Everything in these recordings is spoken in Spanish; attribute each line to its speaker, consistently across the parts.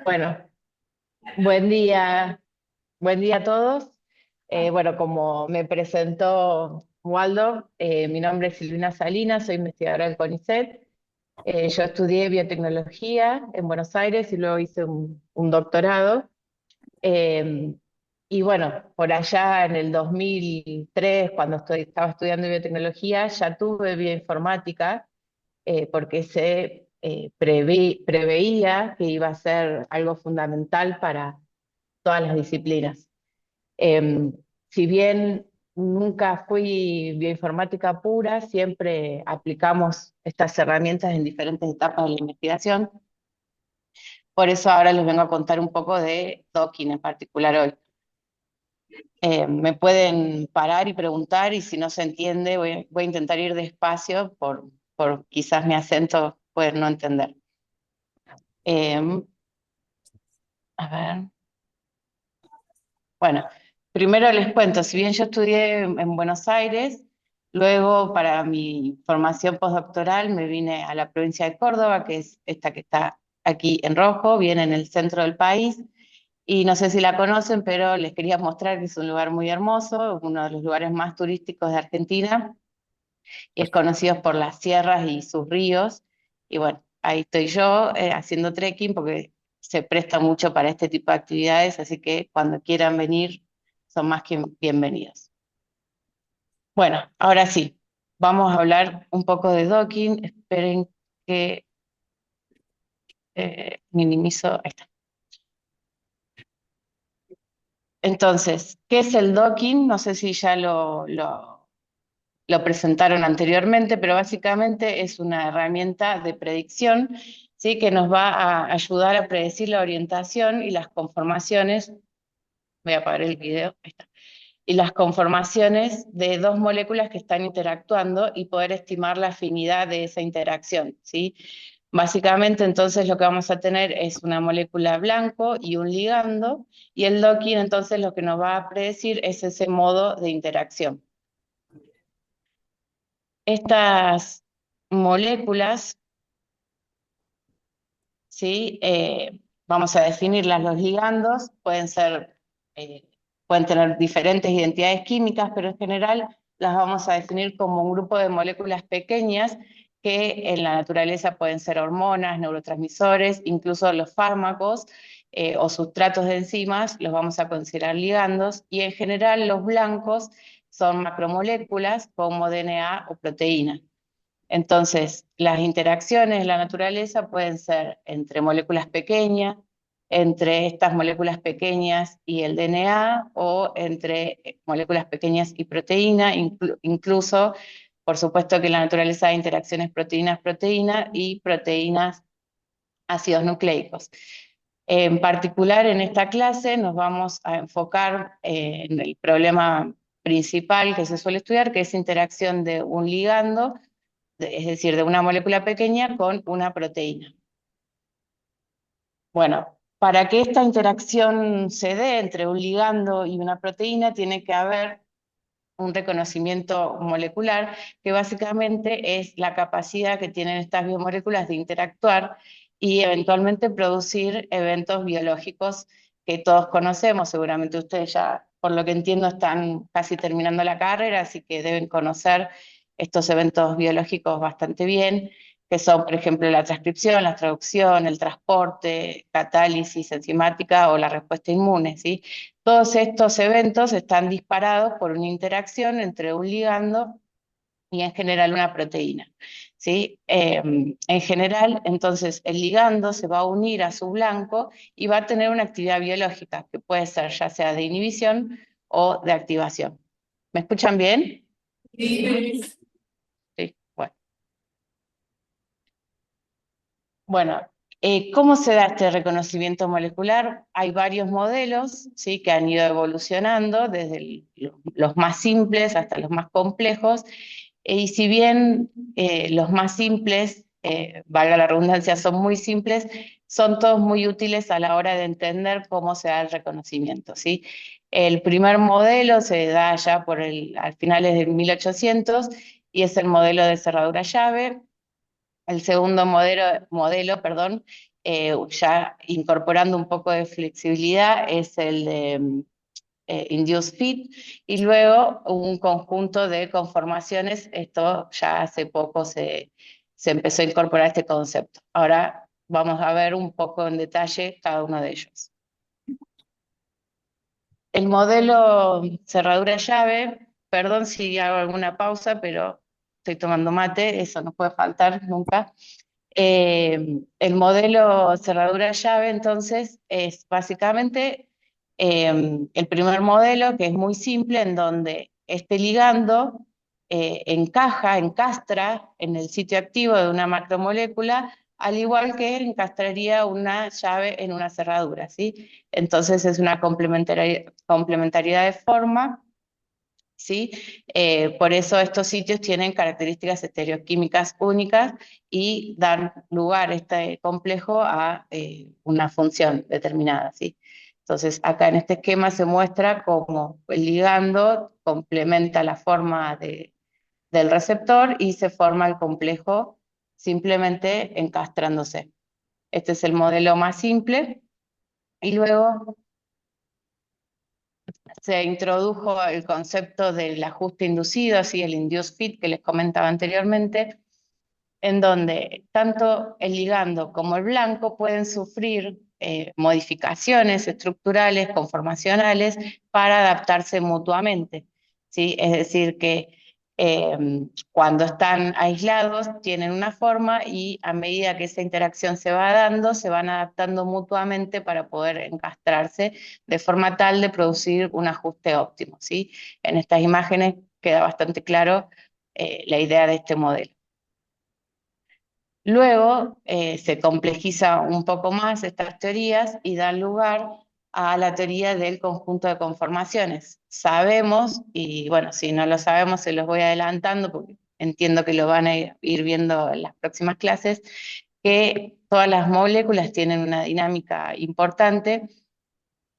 Speaker 1: Bueno, buen día a todos. Bueno, como me presentó Waldo, mi nombre es Silvina Salinas, soy investigadora del CONICET. Yo estudié biotecnología en Buenos Aires y luego hice un doctorado. Eh, y bueno, por allá en el 2003, cuando estaba estudiando biotecnología, ya tuve bioinformática porque preveía que iba a ser algo fundamental para todas las disciplinas. Eh, si bien nunca fui bioinformática pura, siempre aplicamos estas herramientas en diferentes etapas de la investigación. Por eso ahora les vengo a contar un poco de docking en particular hoy. Me pueden parar y preguntar y si no se entiende voy a intentar ir despacio por quizás mi acento puede no entender. Eh, a ver. Bueno, primero les cuento, si bien yo estudié en Buenos Aires, luego para mi formación postdoctoral me vine a la provincia de Córdoba, que es esta que está aquí en rojo, bien en el centro del país, y no sé si la conocen, pero les quería mostrar que es un lugar muy hermoso, uno de los lugares más turísticos de Argentina, y es conocido por las sierras y sus ríos, y bueno, ahí estoy yo haciendo trekking porque se presta mucho para este tipo de actividades, así que cuando quieran venir son más que bienvenidos. Bueno, ahora sí, vamos a hablar un poco de docking. Esperen que minimizo. Ahí está. Entonces, ¿qué es el docking? No sé si ya lo presentaron anteriormente, pero básicamente es una herramienta de predicción, ¿sí? Que nos va a ayudar a predecir la orientación y las conformaciones. Voy a apagar el video. Ahí está. Y las conformaciones de dos moléculas que están interactuando y poder estimar la afinidad de esa interacción, ¿sí? Básicamente, entonces, lo que vamos a tener es una molécula blanco y un ligando, y el docking, entonces, lo que nos va a predecir es ese modo de interacción. Estas moléculas, ¿sí? Vamos a definirlas, los ligandos eh, pueden tener diferentes identidades químicas, pero en general las vamos a definir como un grupo de moléculas pequeñas que en la naturaleza pueden ser hormonas, neurotransmisores, incluso los fármacos o sustratos de enzimas, los vamos a considerar ligandos, y en general los blancos son macromoléculas como DNA o proteínas. Entonces, las interacciones en la naturaleza pueden ser entre moléculas pequeñas, entre estas moléculas pequeñas y el DNA, o entre moléculas pequeñas y proteína, incluso, por supuesto que en la naturaleza hay interacciones proteínas-proteína y proteínas ácidos nucleicos. En particular, en esta clase nos vamos a enfocar en el problema principal que se suele estudiar, que es interacción de un ligando, es decir, de una molécula pequeña con una proteína. Bueno, para que esta interacción se dé entre un ligando y una proteína, tiene que haber un reconocimiento molecular, que básicamente es la capacidad que tienen estas biomoléculas de interactuar y eventualmente producir eventos biológicos que todos conocemos. Seguramente ustedes ya, por lo que entiendo, están casi terminando la carrera, así que deben conocer estos eventos biológicos bastante bien, que son, por ejemplo, la transcripción, la traducción, el transporte, catálisis enzimática o la respuesta inmune, ¿sí? Todos estos eventos están disparados por una interacción entre un ligando y en general una proteína, ¿sí? En general, entonces, el ligando se va a unir a su blanco y va a tener una actividad biológica, que puede ser ya sea de inhibición o de activación. ¿Me escuchan bien? Sí. Sí, bueno. Bueno, ¿cómo se da este reconocimiento molecular? Hay varios modelos, ¿sí? Que han ido evolucionando desde los más simples hasta los más complejos, y si bien los más simples, valga la redundancia, son muy simples, son todos muy útiles a la hora de entender cómo se da el reconocimiento, ¿sí? El primer modelo se da ya al finales de 1800 y es el modelo de cerradura llave. El segundo modelo, perdón, ya incorporando un poco de flexibilidad, es el de Induced Fit, y luego un conjunto de conformaciones. Esto ya hace poco se empezó a incorporar este concepto. Ahora vamos a ver un poco en detalle cada uno de ellos. El modelo cerradura llave, perdón si hago alguna pausa, pero estoy tomando mate, eso no puede faltar nunca. El modelo cerradura llave, entonces, es básicamente el primer modelo, que es muy simple, en donde este ligando encastra en el sitio activo de una macromolécula, al igual que encastraría una llave en una cerradura, ¿sí? Entonces es una complementariedad de forma. ¿Sí? Por eso estos sitios tienen características estereoquímicas únicas y dan lugar este complejo a una función determinada, ¿sí? Entonces, acá en este esquema se muestra cómo el ligando complementa la forma del receptor y se forma el complejo simplemente encastrándose. Este es el modelo más simple. Y luego se introdujo el concepto del ajuste inducido, así el induced fit que les comentaba anteriormente, en donde tanto el ligando como el blanco pueden sufrir modificaciones estructurales, conformacionales, para adaptarse mutuamente, ¿sí? Es decir, que cuando están aislados tienen una forma y a medida que esa interacción se va dando, se van adaptando mutuamente para poder encastrarse de forma tal de producir un ajuste óptimo, ¿sí? En estas imágenes queda bastante claro la idea de este modelo. Luego se complejiza un poco más estas teorías y dan lugar a la teoría del conjunto de conformaciones. Sabemos, y bueno, si no lo sabemos se los voy adelantando porque entiendo que lo van a ir viendo en las próximas clases, que todas las moléculas tienen una dinámica importante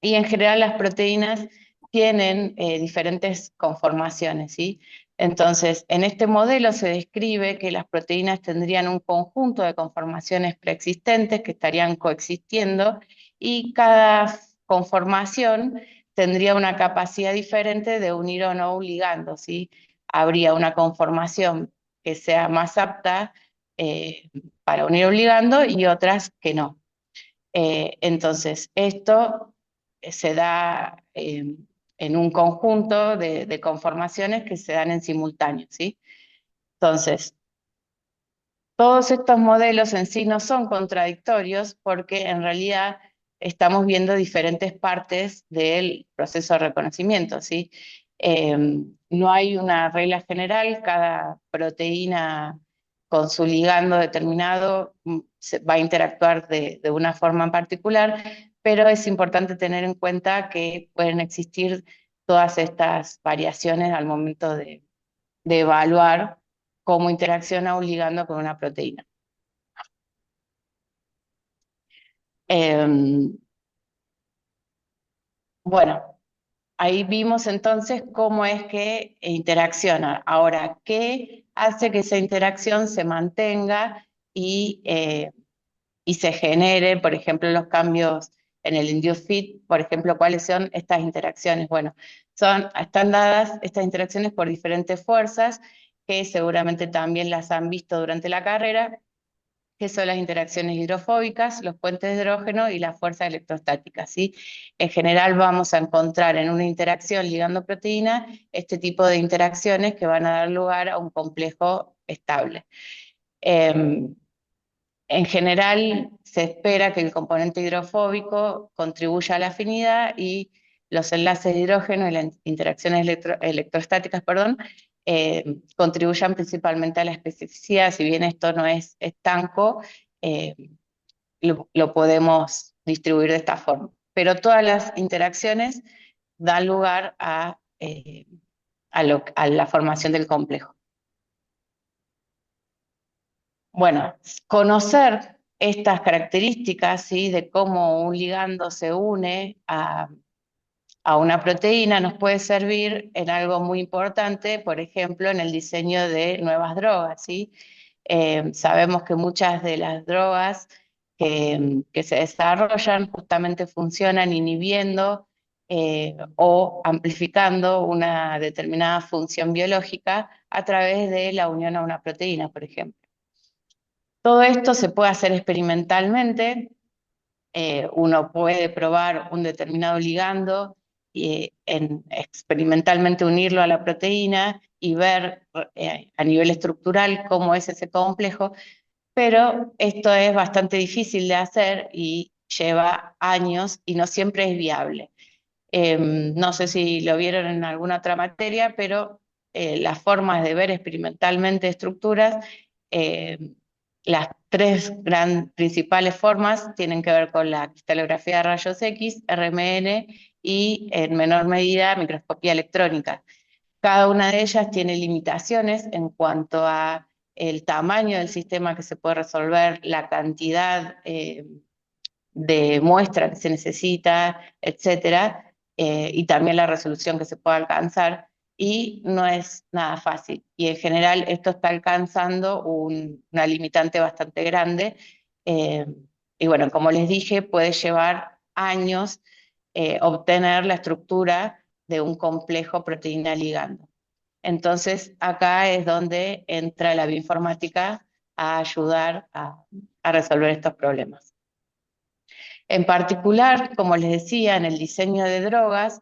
Speaker 1: y en general las proteínas tienen diferentes conformaciones, ¿sí? Entonces, en este modelo se describe que las proteínas tendrían un conjunto de conformaciones preexistentes que estarían coexistiendo y cada conformación tendría una capacidad diferente de unir o no un ligando, ¿sí? Habría una conformación que sea más apta para unir un ligando y otras que no. Entonces, esto se da en un conjunto de conformaciones que se dan en simultáneo, ¿sí? Entonces, todos estos modelos en sí no son contradictorios porque en realidad estamos viendo diferentes partes del proceso de reconocimiento, ¿sí? No hay una regla general, cada proteína con su ligando determinado va a interactuar de una forma en particular, pero es importante tener en cuenta que pueden existir todas estas variaciones al momento de evaluar cómo interacciona un ligando con una proteína. Bueno, ahí vimos entonces cómo es que interacciona. Ahora, ¿qué hace que esa interacción se mantenga y se genere, por ejemplo, los cambios en el induced fit? Por ejemplo, ¿cuáles son estas interacciones? Bueno, están dadas estas interacciones por diferentes fuerzas que seguramente también las han visto durante la carrera, que son las interacciones hidrofóbicas, los puentes de hidrógeno y las fuerzas electrostáticas, ¿sí? En general vamos a encontrar en una interacción ligando-proteína este tipo de interacciones que van a dar lugar a un complejo estable. En general se espera que el componente hidrofóbico contribuya a la afinidad y los enlaces de hidrógeno y las interacciones electrostáticas, perdón, contribuyan principalmente a la especificidad. Si bien esto no es estanco, eh, lo podemos distribuir de esta forma. Pero todas las interacciones dan lugar a la formación del complejo. Bueno, conocer estas características, ¿sí? De cómo un ligando se une a una proteína nos puede servir en algo muy importante, por ejemplo, en el diseño de nuevas drogas, ¿sí? Sabemos que muchas de las drogas que se desarrollan justamente funcionan inhibiendo o amplificando una determinada función biológica a través de la unión a una proteína, por ejemplo. Todo esto se puede hacer experimentalmente. Uno puede probar un determinado ligando y experimentalmente unirlo a la proteína y ver a nivel estructural cómo es ese complejo, pero esto es bastante difícil de hacer y lleva años y no siempre es viable. No sé si lo vieron en alguna otra materia, pero las formas de ver experimentalmente estructuras, eh, las tres principales formas tienen que ver con la cristalografía de rayos X, RMN y en menor medida microscopía electrónica. Cada una de ellas tiene limitaciones en cuanto a el tamaño del sistema que se puede resolver, la cantidad de muestra que se necesita, etcétera, y también la resolución que se puede alcanzar, y no es nada fácil. Y en general esto está alcanzando una limitante bastante grande, eh, y bueno, como les dije, puede llevar años obtener la estructura de un complejo proteína-ligando. Entonces, acá es donde entra la bioinformática a ayudar a resolver estos problemas. En particular, como les decía, en el diseño de drogas,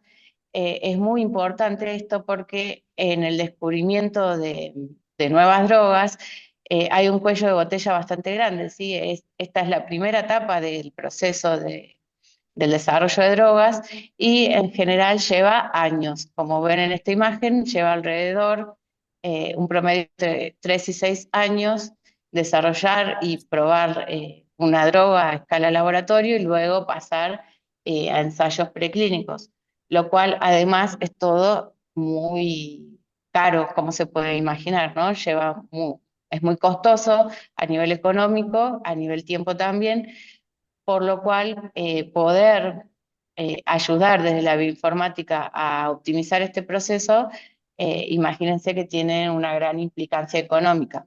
Speaker 1: es muy importante esto porque en el descubrimiento de nuevas drogas hay un cuello de botella bastante grande, ¿sí? Esta es la primera etapa del proceso del desarrollo de drogas y en general lleva años. Como ven en esta imagen, lleva alrededor un promedio de 3 y 6 años desarrollar y probar una droga a escala laboratorio y luego pasar a ensayos preclínicos, lo cual además es todo muy caro, como se puede imaginar, ¿no? Es muy costoso a nivel económico, a nivel tiempo también, por lo cual poder ayudar desde la bioinformática a optimizar este proceso, imagínense que tiene una gran implicancia económica.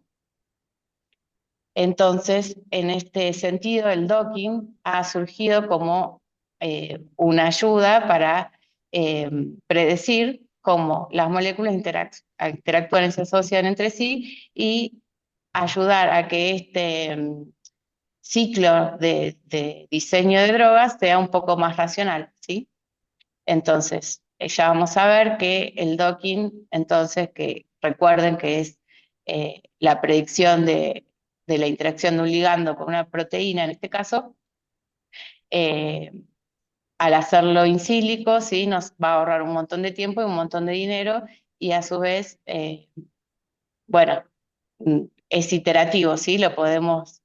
Speaker 1: Entonces, en este sentido, el docking ha surgido como una ayuda para predecir cómo las moléculas interactúan y se asocian entre sí y ayudar a que este ciclo de diseño de drogas sea un poco más racional, ¿sí? Entonces, ya vamos a ver que el docking, entonces, que recuerden que es la predicción de la interacción de un ligando con una proteína, en este caso, eh, al hacerlo in silico, ¿sí? Nos va a ahorrar un montón de tiempo y un montón de dinero, y a su vez, bueno, es iterativo, ¿sí?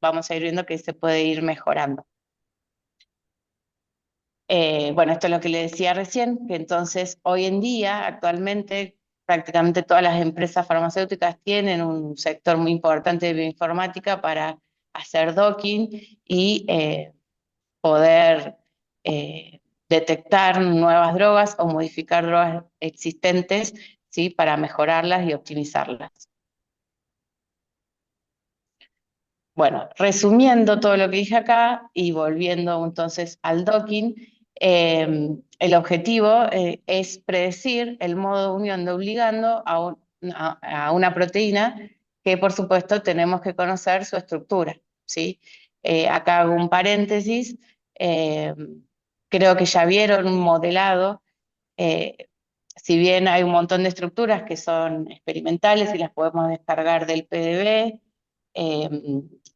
Speaker 1: Vamos a ir viendo que se puede ir mejorando. Bueno, esto es lo que le decía recién, que entonces hoy en día, actualmente, prácticamente todas las empresas farmacéuticas tienen un sector muy importante de bioinformática para hacer docking y poder eh, detectar nuevas drogas o modificar drogas existentes, ¿sí? Para mejorarlas y optimizarlas. Bueno, resumiendo todo lo que dije acá y volviendo entonces al docking, el objetivo es predecir el modo de unión de un ligando a una proteína que por supuesto tenemos que conocer su estructura, ¿sí? Acá hago un paréntesis, eh, creo que ya vieron un modelado, eh, si bien hay un montón de estructuras que son experimentales y las podemos descargar del PDB, eh,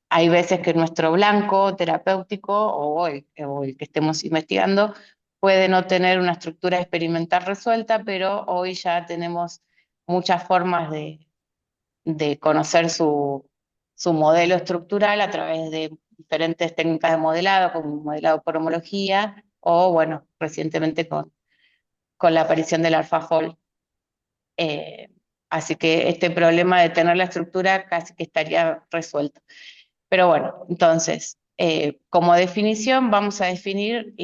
Speaker 1: hay veces que nuestro blanco terapéutico o el que estemos investigando puede no tener una estructura experimental resuelta, pero hoy ya tenemos muchas formas de conocer su modelo estructural a través de diferentes técnicas de modelado, como modelado por homología, o bueno, recientemente con la aparición del AlphaFold. Eh, Así que este problema de tener la estructura casi que estaría resuelto. Pero bueno, entonces, como definición vamos a definir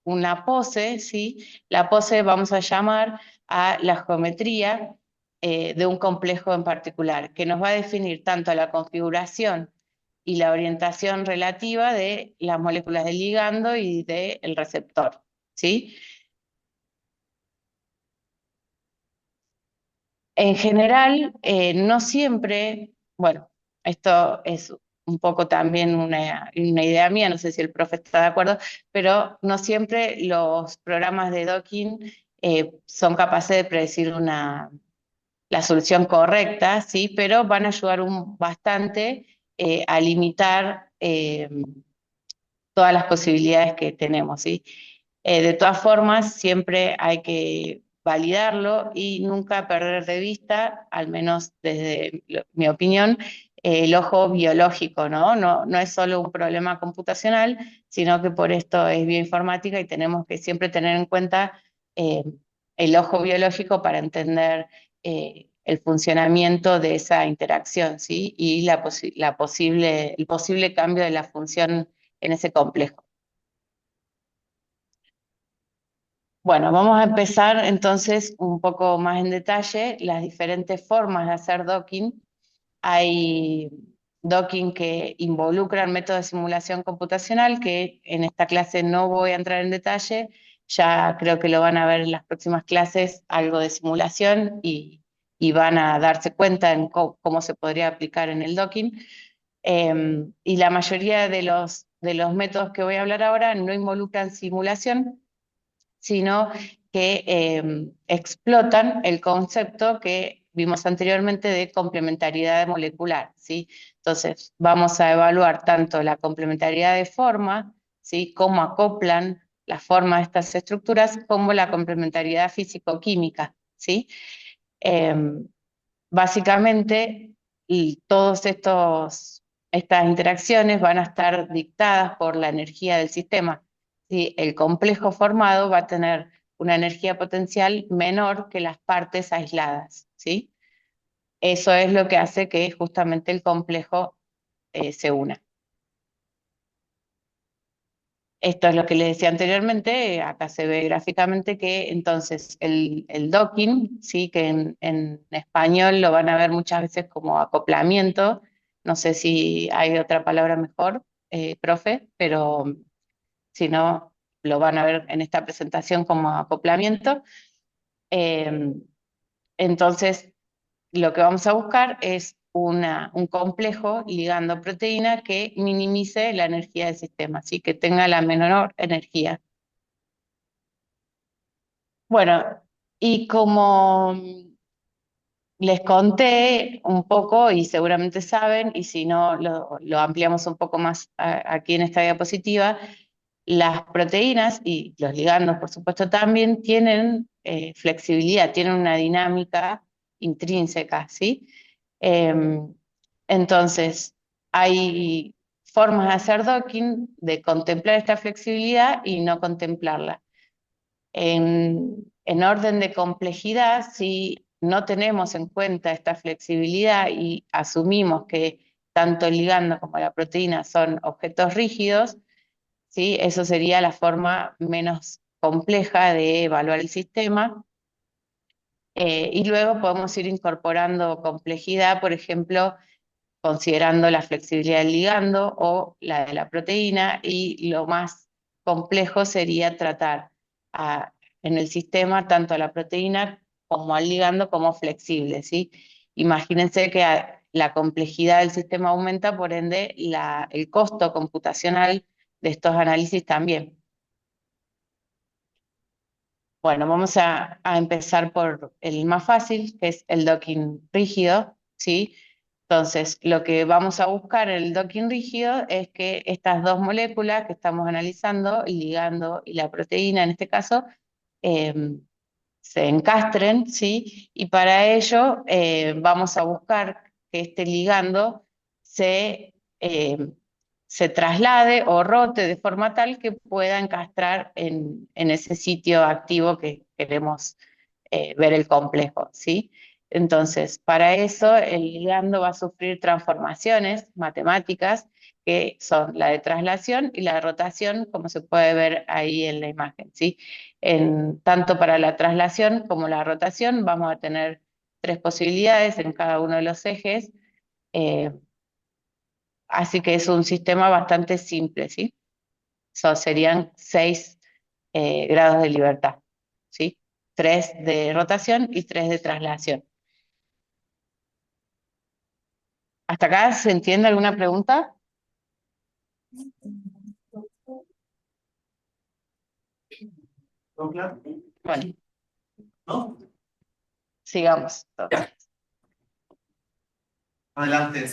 Speaker 1: una pose, ¿sí? La pose vamos a llamar a la geometría de un complejo en particular, que nos va a definir tanto la configuración y la orientación relativa de las moléculas del ligando y del receptor, ¿sí? En general, no siempre, bueno, esto es un poco también una idea mía, no sé si el profe está de acuerdo, pero no siempre los programas de docking son capaces de predecir la solución correcta, ¿sí? Pero van a ayudar bastante a limitar todas las posibilidades que tenemos, ¿sí? De todas formas, siempre hay que validarlo y nunca perder de vista, al menos desde mi opinión, el ojo biológico, ¿no? No es solo un problema computacional, sino que por esto es bioinformática y tenemos que siempre tener en cuenta eh, el ojo biológico para entender el funcionamiento de esa interacción, ¿sí? Y el posible cambio de la función en ese complejo. Bueno, vamos a empezar entonces un poco más en detalle las diferentes formas de hacer docking. Hay docking que involucran métodos de simulación computacional, que en esta clase no voy a entrar en detalle, ya creo que lo van a ver en las próximas clases, algo de simulación y van a darse cuenta en cómo se podría aplicar en el docking. Y la mayoría de los métodos que voy a hablar ahora no involucran simulación, sino que explotan el concepto que vimos anteriormente de complementariedad molecular, ¿sí? Entonces, vamos a evaluar tanto la complementariedad de forma, ¿sí? Cómo acoplan la forma de estas estructuras, como la complementariedad físico-química, ¿sí? Em, Básicamente, y estas interacciones van a estar dictadas por la energía del sistema. ¿Sí? El complejo formado va a tener una energía potencial menor que las partes aisladas, ¿sí? Eso es lo que hace que justamente el complejo se una. Esto es lo que les decía anteriormente, acá se ve gráficamente que entonces el docking, ¿sí? Que en español lo van a ver muchas veces como acoplamiento, no sé si hay otra palabra mejor, profe, pero si no, lo van a ver en esta presentación como acoplamiento. Eh, entonces, lo que vamos a buscar es un complejo ligando proteína que minimice la energía del sistema, así que tenga la menor energía. Bueno, y como les conté un poco, y seguramente saben, y si no lo ampliamos un poco más aquí en esta diapositiva, las proteínas y los ligandos, por supuesto, también tienen flexibilidad, tienen una dinámica intrínseca, ¿sí? Em, entonces, hay formas de hacer docking, de contemplar esta flexibilidad y no contemplarla. En orden de complejidad, si no tenemos en cuenta esta flexibilidad y asumimos que tanto el ligando como la proteína son objetos rígidos, ¿sí? Eso sería la forma menos compleja de evaluar el sistema. Y luego podemos ir incorporando complejidad, por ejemplo, considerando la flexibilidad del ligando o la de la proteína, y lo más complejo sería tratar en el sistema tanto a la proteína como al ligando como flexible, ¿sí? Imagínense que la complejidad del sistema aumenta, por ende el costo computacional de estos análisis también. Bueno, vamos a empezar por el más fácil, que es el docking rígido, ¿sí? Entonces, lo que vamos a buscar en el docking rígido es que estas dos moléculas que estamos analizando, el ligando y la proteína en este caso, eh, se encastren, ¿sí? Y para ello vamos a buscar que este ligando se, eh, se traslade o rote de forma tal que pueda encastrar en ese sitio activo que queremos ver el complejo, ¿sí? Entonces, para eso el ligando va a sufrir transformaciones matemáticas que son la de traslación y la de rotación, como se puede ver ahí en la imagen, ¿sí? Tanto para la traslación como la rotación vamos a tener tres posibilidades en cada uno de los ejes. Eh, Así que es un sistema bastante simple, ¿sí? Serían 6 grados de libertad, ¿sí? 3 de rotación y 3 de traslación. ¿Hasta acá se entiende alguna pregunta? Bueno, sigamos.
Speaker 2: Adelante.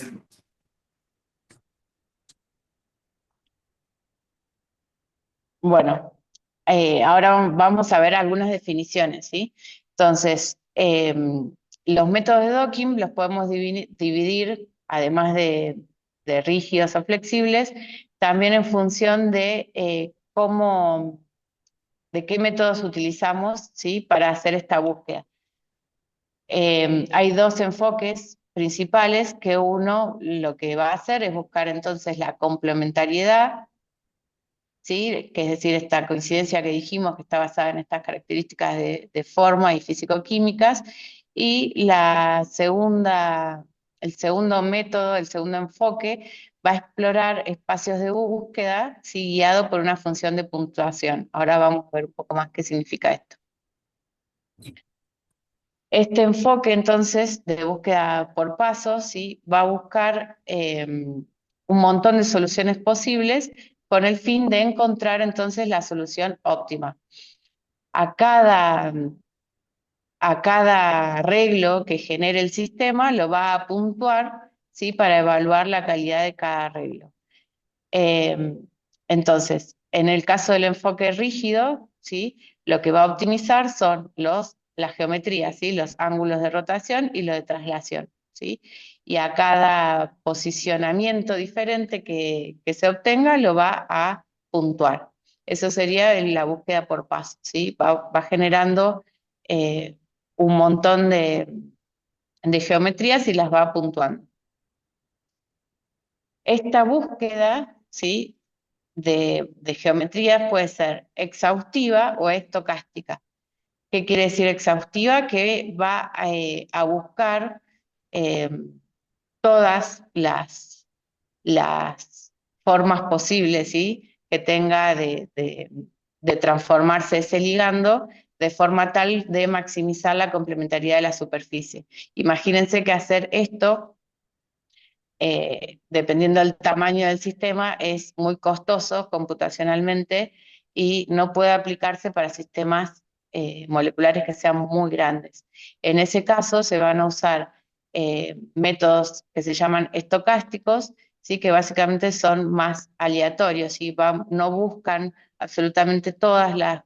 Speaker 1: Bueno, ahora vamos a ver algunas definiciones, ¿sí? Entonces, los métodos de docking los podemos dividir, además de rígidos o flexibles, también en función de de qué métodos utilizamos, ¿sí? Para hacer esta búsqueda. Hay dos enfoques principales que uno lo que va a hacer es buscar entonces la complementariedad, ¿sí? Que es decir, esta coincidencia que dijimos que está basada en estas características de forma y físico-químicas, y el segundo método, el segundo enfoque, va a explorar espacios de búsqueda, ¿sí? Guiado por una función de puntuación. Ahora vamos a ver un poco más qué significa esto. Este enfoque, entonces, de búsqueda por pasos, ¿sí? Va a buscar un montón de soluciones posibles con el fin de encontrar, entonces, la solución óptima. A cada, a cada arreglo que genere el sistema lo va a puntuar, ¿sí? Para evaluar la calidad de cada arreglo. Eh, entonces, en el caso del enfoque rígido, ¿sí? Lo que va a optimizar son las geometrías, ¿sí? Los ángulos de rotación y los de traslación, ¿sí? Y a cada posicionamiento diferente que se obtenga lo va a puntuar. Eso sería la búsqueda por paso, ¿sí? Va generando un montón de geometrías y las va puntuando. Esta búsqueda, ¿sí? De geometría puede ser exhaustiva o estocástica. ¿Qué quiere decir exhaustiva? Que va a buscar eh, todas las formas posibles, ¿sí? Que tenga de transformarse ese ligando de forma tal de maximizar la complementariedad de la superficie. Imagínense que hacer esto dependiendo del tamaño del sistema, es muy costoso computacionalmente y no puede aplicarse para sistemas moleculares que sean muy grandes. En ese caso se van a usar métodos que se llaman estocásticos, ¿sí? Que básicamente son más aleatorios y no buscan absolutamente todas las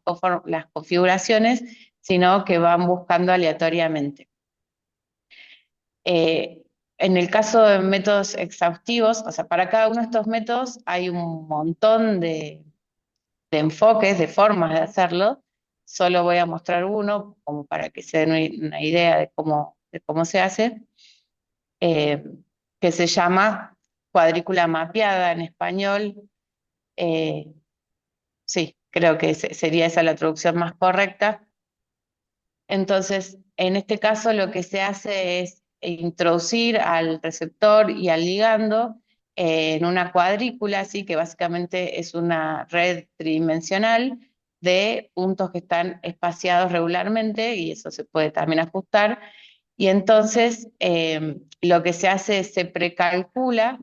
Speaker 1: configuraciones, sino que van buscando aleatoriamente. En el caso de métodos exhaustivos, o sea, para cada uno de estos métodos hay un montón de enfoques, de formas de hacerlo. Solo voy a mostrar uno como para que se den una idea de cómo se hace, eh, que se llama cuadrícula mapeada en español. Eh, sí, creo que sería esa la traducción más correcta. Entonces, en este caso lo que se hace es introducir al receptor y al ligando en una cuadrícula, ¿sí? Que básicamente es una red tridimensional de puntos que están espaciados regularmente y eso se puede también ajustar. Y entonces lo que se hace es se precalcula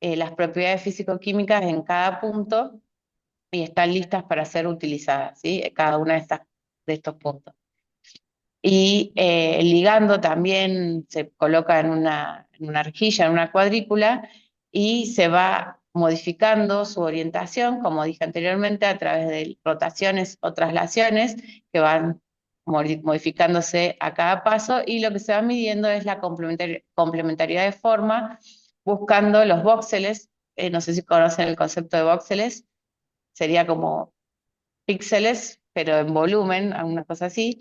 Speaker 1: las propiedades físico-químicas en cada punto y están listas para ser utilizadas, ¿sí? Cada una de estos puntos. Y el ligando también se coloca en una rejilla, en una cuadrícula, y se va modificando su orientación, como dije anteriormente, a través de rotaciones o traslaciones que van modificándose a cada paso, y lo que se va midiendo es la complementariedad de forma, buscando los voxeles. No sé si conocen el concepto de voxeles, sería como píxeles, pero en volumen, alguna cosa así.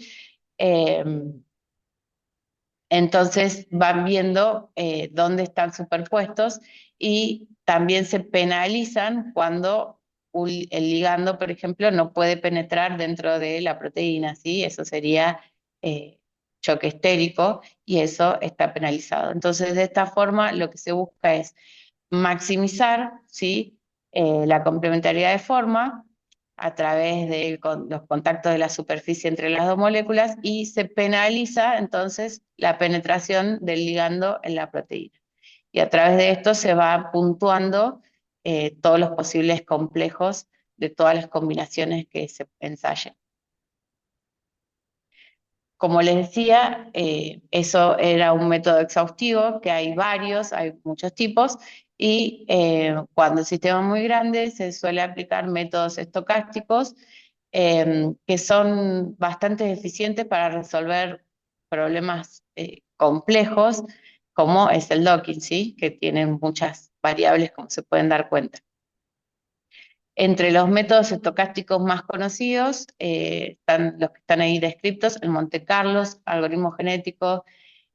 Speaker 1: Entonces van viendo dónde están superpuestos y también se penalizan cuando el ligando, por ejemplo, no puede penetrar dentro de la proteína, ¿sí? Eso sería choque estérico y eso está penalizado. Entonces, de esta forma, lo que se busca es maximizar, ¿sí? La complementariedad de forma a través de los contactos de la superficie entre las dos moléculas y se penaliza entonces la penetración del ligando en la proteína. Y a través de esto se va puntuando todos los posibles complejos de todas las combinaciones que se ensayen. Como les decía, eso era un método exhaustivo, que hay varios, hay muchos tipos, y cuando el sistema es muy grande se suele aplicar métodos estocásticos que son bastante eficientes para resolver problemas complejos, como es el docking, ¿sí? Que tienen muchas variables, como se pueden dar cuenta. Entre los métodos estocásticos más conocidos están los que están ahí descritos, el Monte Carlo, algoritmo genético,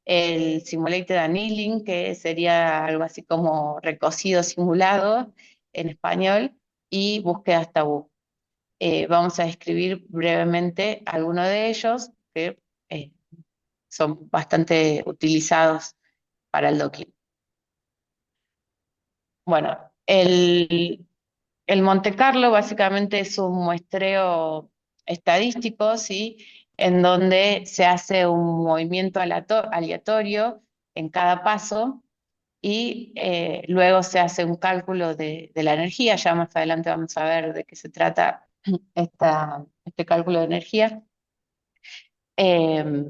Speaker 1: el Simulated Annealing, que sería algo así como recocido simulado en español, y búsquedas tabú. Vamos a describir brevemente algunos de ellos que eh, son bastante utilizados para el docking. Bueno, el Monte Carlo básicamente es un muestreo estadístico, ¿sí? En donde se hace un movimiento aleatorio en cada paso y luego se hace un cálculo de la energía. Ya más adelante vamos a ver de qué se trata este cálculo de energía. Eh,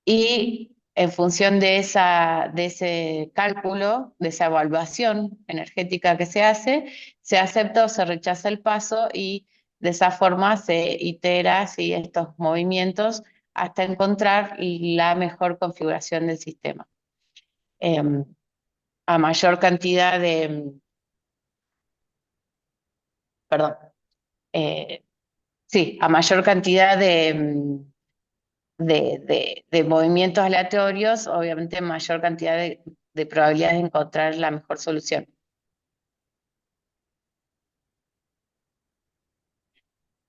Speaker 1: y en función de ese cálculo, de esa evaluación energética que se acepta o se rechaza el paso y de esa forma se itera ¿sí? Estos movimientos hasta encontrar la mejor configuración del sistema. Eh, a mayor cantidad perdón, eh, sí, a mayor cantidad de movimientos aleatorios, obviamente mayor cantidad de probabilidades de encontrar la mejor solución.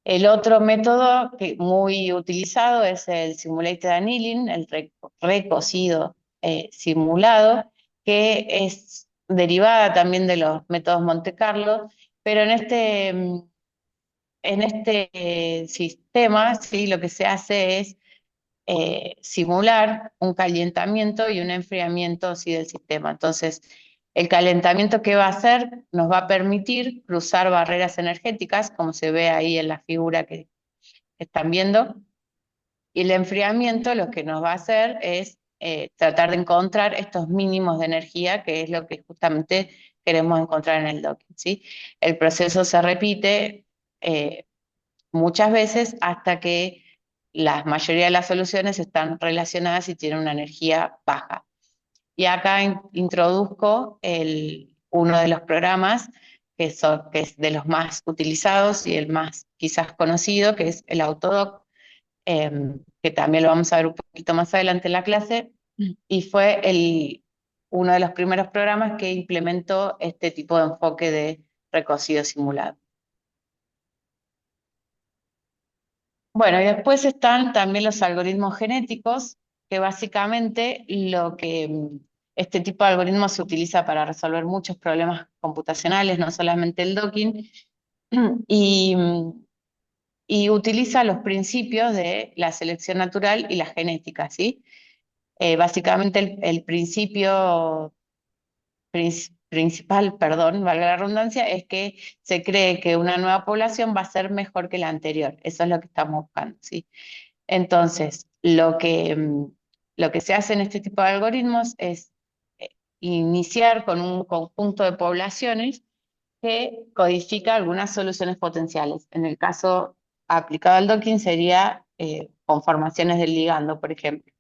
Speaker 1: El otro método que muy utilizado es el simulated annealing, el recocido simulado, que es derivada también de los métodos Monte Carlo, pero en este sistema sí, lo que se hace es simular un calentamiento y un enfriamiento sí, del sistema. Entonces, el calentamiento que va a hacer nos va a permitir cruzar barreras energéticas, como se ve ahí en la figura que están viendo, y el enfriamiento lo que nos va a hacer es tratar de encontrar estos mínimos de energía, que es lo que justamente queremos encontrar en el docking, ¿sí? El proceso se repite muchas veces hasta que la mayoría de las soluciones están relacionadas y tienen una energía baja. Y acá introduzco uno de los programas que es de los más utilizados y el más quizás conocido, que es el Autodoc, que también lo vamos a ver un poquito más adelante en la clase, y fue uno de los primeros programas que implementó este tipo de enfoque de recocido simulado. Bueno, y después están también los algoritmos genéticos, que básicamente este tipo de algoritmos se utiliza para resolver muchos problemas computacionales, no solamente el docking, y, y utiliza los principios de la selección natural y la genética, ¿sí? Básicamente el principio principal, perdón, valga la redundancia, es que se cree que una nueva población va a ser mejor que la anterior. Eso es lo que estamos buscando, ¿sí? Entonces, lo que se hace en este tipo de algoritmos es eh, iniciar con un conjunto de poblaciones que codifica algunas soluciones potenciales. En el caso aplicado al docking sería conformaciones del ligando, por ejemplo.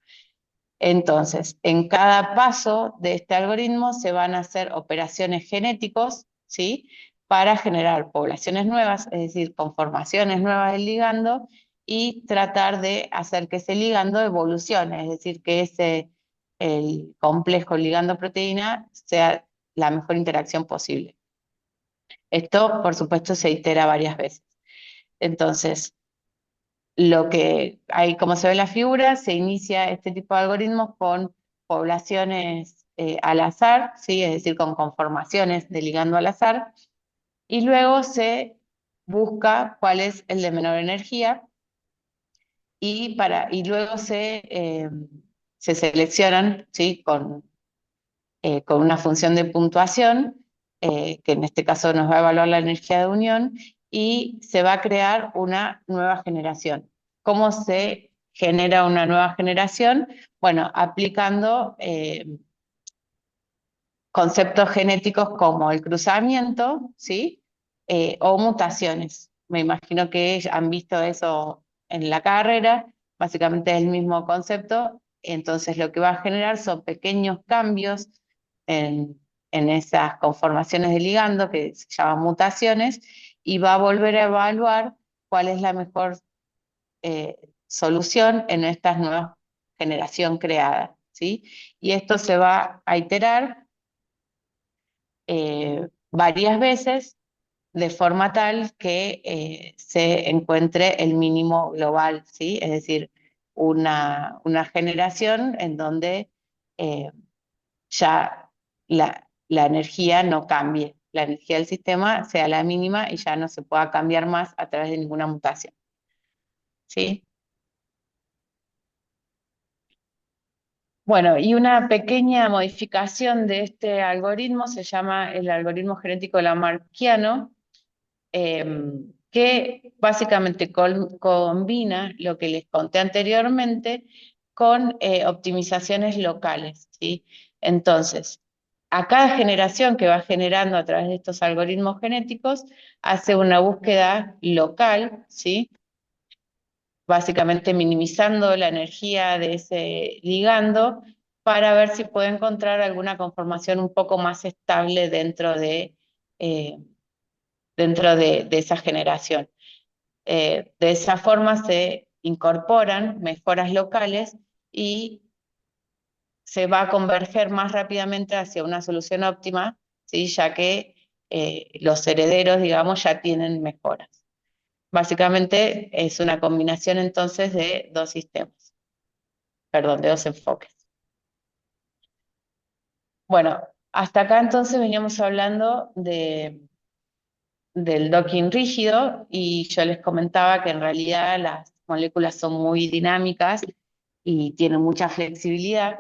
Speaker 1: Entonces, en cada paso de este algoritmo se van a hacer operaciones genéticos, ¿sí? Para generar poblaciones nuevas, es decir, conformaciones nuevas del ligando, y tratar de hacer que ese ligando evolucione, es decir, que el complejo ligando-proteína sea la mejor interacción posible. Esto, por supuesto, se itera varias veces. Entonces, lo como se ve en la figura, se inicia este tipo de algoritmos con poblaciones al azar, ¿sí? Es decir, con conformaciones de ligando al azar, y luego se busca cuál es el de menor energía y luego se seleccionan, ¿sí? Con una función de puntuación, que en este caso nos va a evaluar la energía de unión, y se va a crear una nueva generación. ¿Cómo se genera una nueva generación? Bueno, aplicando conceptos genéticos como el cruzamiento, ¿sí? O mutaciones. Me imagino que han visto eso en la carrera, básicamente es el mismo concepto, entonces lo que va a generar son pequeños cambios en, en esas conformaciones de ligando, que se llaman mutaciones, y va a volver a evaluar cuál es la mejor solución en esta nueva generación creada, ¿sí? Y esto se va a iterar varias veces de forma tal que se encuentre el mínimo global, ¿sí? Es decir, una generación en donde eh, ya la energía no cambie, la energía del sistema sea la mínima y ya no se pueda cambiar más a través de ninguna mutación, ¿sí? Bueno, y una pequeña modificación de este algoritmo se llama el algoritmo genético lamarckiano, que básicamente combina lo que les conté anteriormente con optimizaciones locales, ¿sí? Entonces, a cada generación que va generando a través de estos algoritmos genéticos, hace una búsqueda local, ¿sí? Básicamente minimizando la energía de ese ligando para ver si puede encontrar alguna conformación un poco más estable eh, dentro de esa generación. De esa forma se incorporan mejoras locales y se va a converger más rápidamente hacia una solución óptima, ¿sí? Ya que los herederos, digamos, ya tienen mejoras. Básicamente es una combinación entonces de dos sistemas, perdón, de dos enfoques. Bueno, hasta acá entonces veníamos hablando del docking rígido y yo les comentaba que en realidad las moléculas son muy dinámicas y tienen mucha flexibilidad.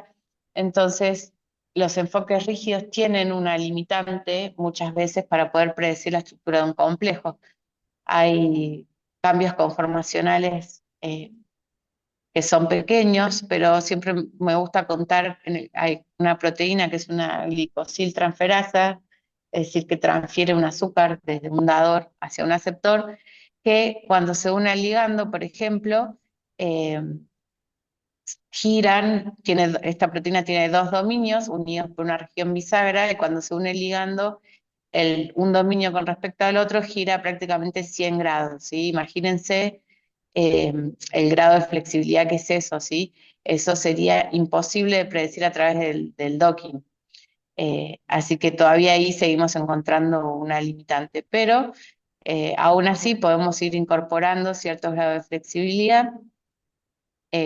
Speaker 1: Entonces, los enfoques rígidos tienen una limitante muchas veces para poder predecir la estructura de un complejo. Hay cambios conformacionales que son pequeños, pero siempre me gusta contar, hay una proteína que es una glicosiltransferasa, es decir, que transfiere un azúcar desde un dador hacia un aceptor, que cuando se une al ligando, por ejemplo, eh, esta proteína tiene dos dominios unidos por una región bisagra, y cuando se une el ligando, un dominio con respecto al otro gira prácticamente 100 grados, ¿sí? Imagínense el grado de flexibilidad que es eso, ¿sí? Eso sería imposible de predecir a través del docking. Así que todavía ahí seguimos encontrando una limitante, pero aún así podemos ir incorporando ciertos grados de flexibilidad,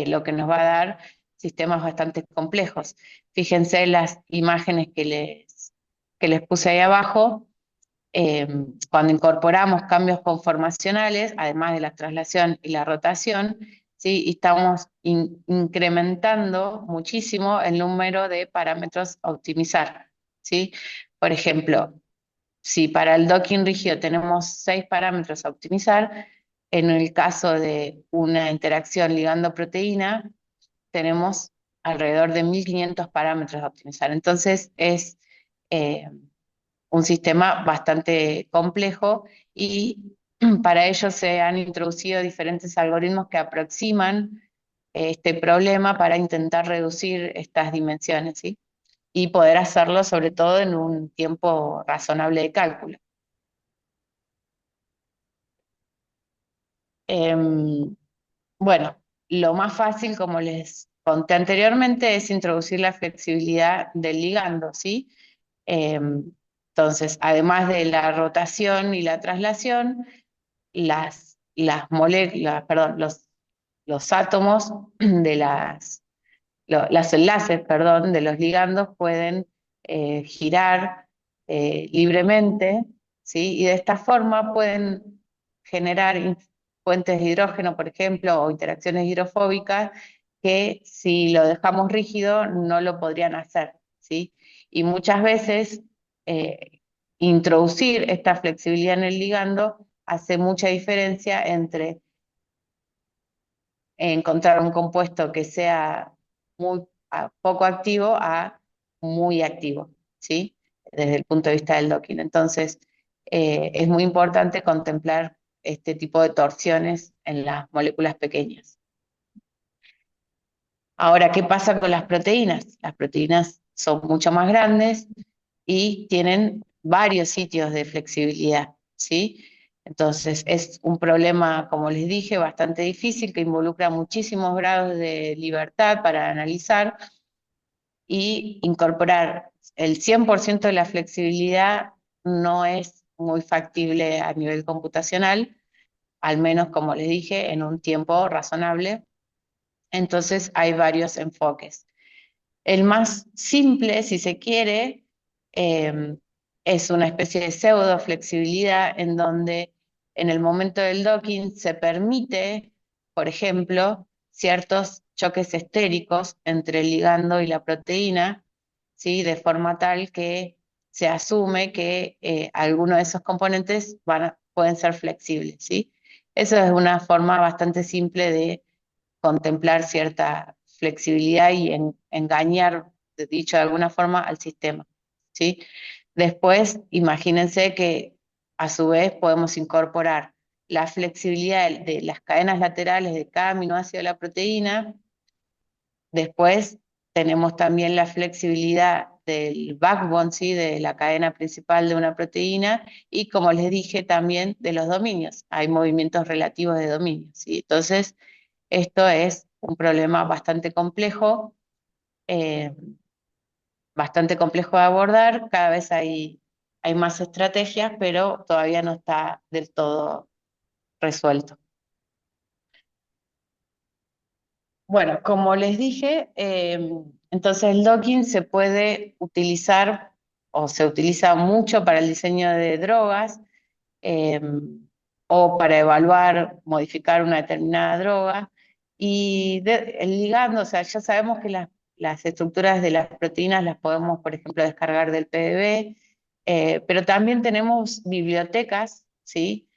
Speaker 1: lo que nos va a dar sistemas bastante complejos. Fíjense las imágenes que les puse ahí abajo. Cuando incorporamos cambios conformacionales, además de la traslación y la rotación, ¿sí? Y estamos incrementando muchísimo el número de parámetros a optimizar, ¿sí? Por ejemplo, si para el docking rígido tenemos 6 parámetros a optimizar, en el caso de una interacción ligando-proteína, tenemos alrededor de 1500 parámetros a optimizar. Entonces, es eh, un sistema bastante complejo y para ello se han introducido diferentes algoritmos que aproximan este problema para intentar reducir estas dimensiones, ¿sí? Y poder hacerlo sobre todo en un tiempo razonable de cálculo. Em, bueno, lo más fácil, como les conté anteriormente, es introducir la flexibilidad del ligando, ¿sí? Entonces, además de la rotación y la traslación, las moléculas, perdón, los átomos de los enlaces, perdón, de los ligandos pueden girar libremente, ¿sí? Y de esta forma pueden generar puentes de hidrógeno, por ejemplo, o interacciones hidrofóbicas que si lo dejamos rígido no lo podrían hacer, ¿sí? Y muchas veces introducir esta flexibilidad en el ligando hace mucha diferencia entre encontrar un compuesto que sea muy poco activo a muy activo, ¿sí? Desde el punto de vista del docking. Entonces, es muy importante contemplar este tipo de torsiones en las moléculas pequeñas. Ahora, ¿qué pasa con las proteínas? Las proteínas son mucho más grandes y tienen varios sitios de flexibilidad, ¿sí? Entonces, es un problema, como les dije, bastante difícil que involucra muchísimos grados de libertad para analizar y incorporar el 100% de la flexibilidad no es muy factible a nivel computacional, al menos, como les dije, en un tiempo razonable. Entonces, hay varios enfoques. El más simple, si se quiere, eh, es una especie de pseudo flexibilidad en donde en el momento del docking se permite, por ejemplo, ciertos choques estéricos entre el ligando y la proteína, ¿sí? De forma tal que se asume que algunos de esos componentes pueden ser flexibles, ¿sí? Eso es una forma bastante simple de contemplar cierta flexibilidad y engañar, dicho de alguna forma, al sistema, ¿sí? Después, imagínense que a su vez podemos incorporar la flexibilidad de las cadenas laterales de cada aminoácido de la proteína. Después tenemos también la flexibilidad del backbone, ¿sí? De la cadena principal de una proteína y, como les dije, también de los dominios. Hay movimientos relativos de dominios, ¿sí? Entonces, esto es un problema eh, bastante complejo de abordar. Cada vez hay más estrategias, pero todavía no está del todo resuelto. Bueno, como les dije, entonces el docking se puede utilizar o se utiliza mucho para el diseño de drogas eh, o para evaluar, modificar una determinada droga. Y el ligando, o sea, ya sabemos que las estructuras de las proteínas las podemos, por ejemplo, descargar del PDB, pero también tenemos bibliotecas, ¿sí?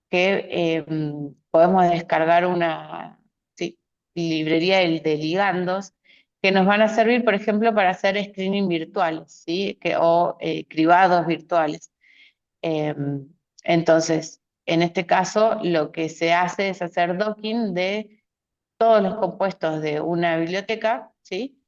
Speaker 1: Que podemos descargar una, ¿sí? Librería de ligandos que nos van a servir, por ejemplo, para hacer screening virtuales, ¿sí? O cribados virtuales. Eh, entonces, en este caso, lo que se hace es hacer docking de todos los compuestos de una biblioteca, ¿sí?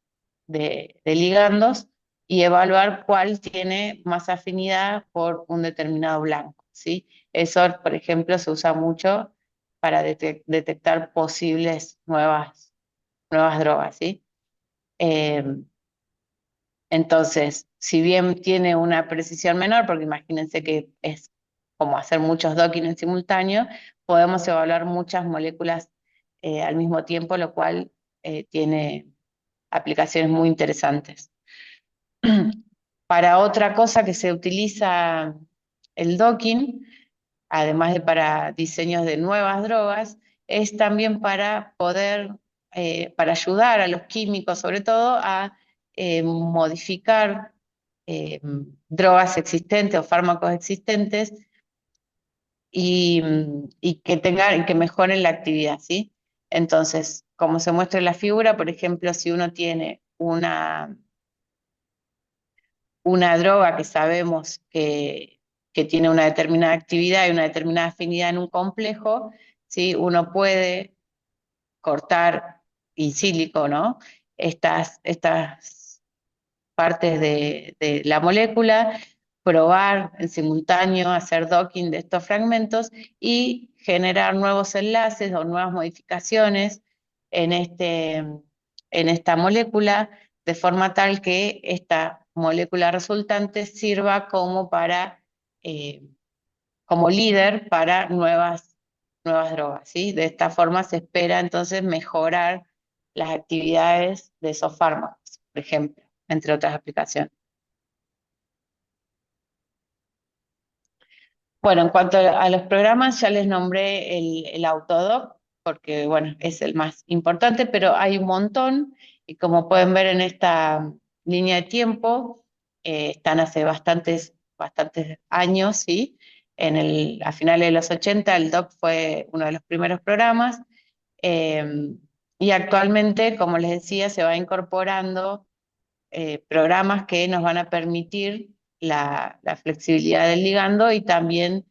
Speaker 1: De ligandos y evaluar cuál tiene más afinidad por un determinado blanco, ¿sí? Eso, por ejemplo, se usa mucho para detectar posibles nuevas drogas, ¿sí? Eh, entonces, si bien tiene una precisión menor, porque imagínense que es como hacer muchos docking en simultáneo, podemos evaluar muchas moléculas al mismo tiempo, lo cual tiene aplicaciones muy interesantes. Para otra cosa que se utiliza el docking, además de para diseños de nuevas drogas, es también para poder, para ayudar a los químicos sobre todo a modificar drogas existentes o fármacos existentes y que mejoren la actividad, ¿sí? Entonces, como se muestra en la figura, por ejemplo, si uno tiene una droga que sabemos que tiene una determinada actividad y una determinada afinidad en un complejo, ¿sí? Uno puede cortar in sílico, ¿no? Estas partes de la molécula, probar en simultáneo, hacer docking de estos fragmentos y generar nuevos enlaces o nuevas modificaciones en, en esta molécula, de forma tal que esta molécula resultante sirva eh, como líder para nuevas drogas, ¿sí? De esta forma se espera entonces mejorar las actividades de esos fármacos, por ejemplo, entre otras aplicaciones. Bueno, en cuanto a los programas, ya les nombré el Autodoc, porque bueno, es el más importante, pero hay un montón, y como pueden ver en esta línea de tiempo, están hace bastantes años, ¿sí? A finales de los 80 el DOC fue uno de los primeros programas, eh, y actualmente, como les decía, se va incorporando programas que nos van a permitir la flexibilidad del ligando y también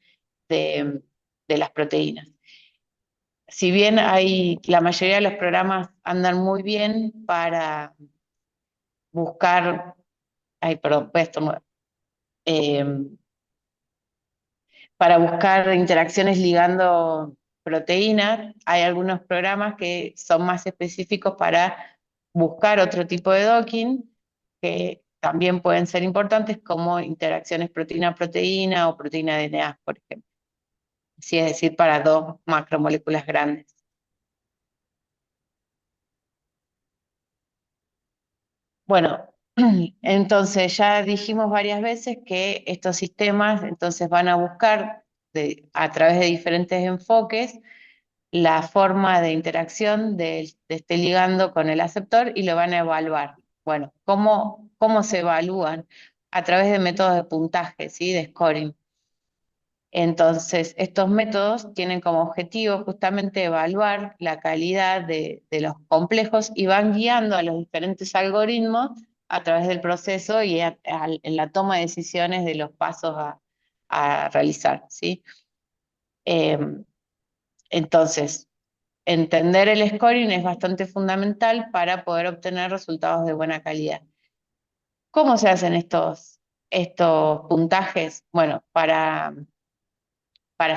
Speaker 1: de las proteínas. Si bien la mayoría de los programas andan muy bien para buscar, ay, perdón, eh, para buscar interacciones ligando proteínas, hay algunos programas que son más específicos para buscar otro tipo de docking, que también pueden ser importantes, como interacciones proteína-proteína o proteína-DNA, por ejemplo. Así es decir, para dos macromoléculas grandes. Bueno, entonces ya dijimos varias veces que estos sistemas entonces van a buscar a través de diferentes enfoques la forma de interacción de este ligando con el aceptor y lo van a evaluar. Bueno, ¿cómo se evalúan? A través de métodos de puntaje, ¿sí? De scoring. Entonces, estos métodos tienen como objetivo justamente evaluar la calidad de los complejos y van guiando a los diferentes algoritmos a través del proceso y en la toma de decisiones de los pasos a realizar, ¿sí? Eh, entonces, entender el scoring es bastante fundamental para poder obtener resultados de buena calidad. ¿Cómo se hacen estos puntajes? Bueno, para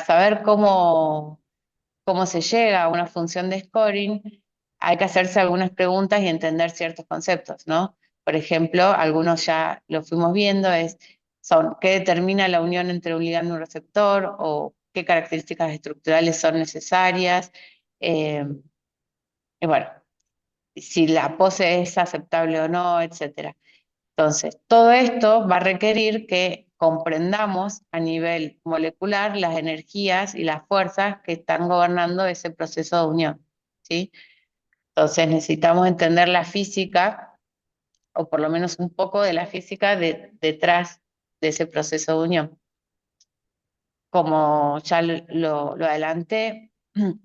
Speaker 1: saber cómo se llega a una función de scoring, hay que hacerse algunas preguntas y entender ciertos conceptos, ¿no? Por ejemplo, algunos ya lo fuimos viendo, son qué determina la unión entre un ligando y un receptor, o qué características estructurales son necesarias, eh, y bueno, si la pose es aceptable o no, etcétera. Entonces, todo esto va a requerir que comprendamos a nivel molecular las energías y las fuerzas que están gobernando ese proceso de unión, ¿sí? Entonces, necesitamos entender la física, o por lo menos un poco de la física detrás de ese proceso de unión. Como ya lo adelanté,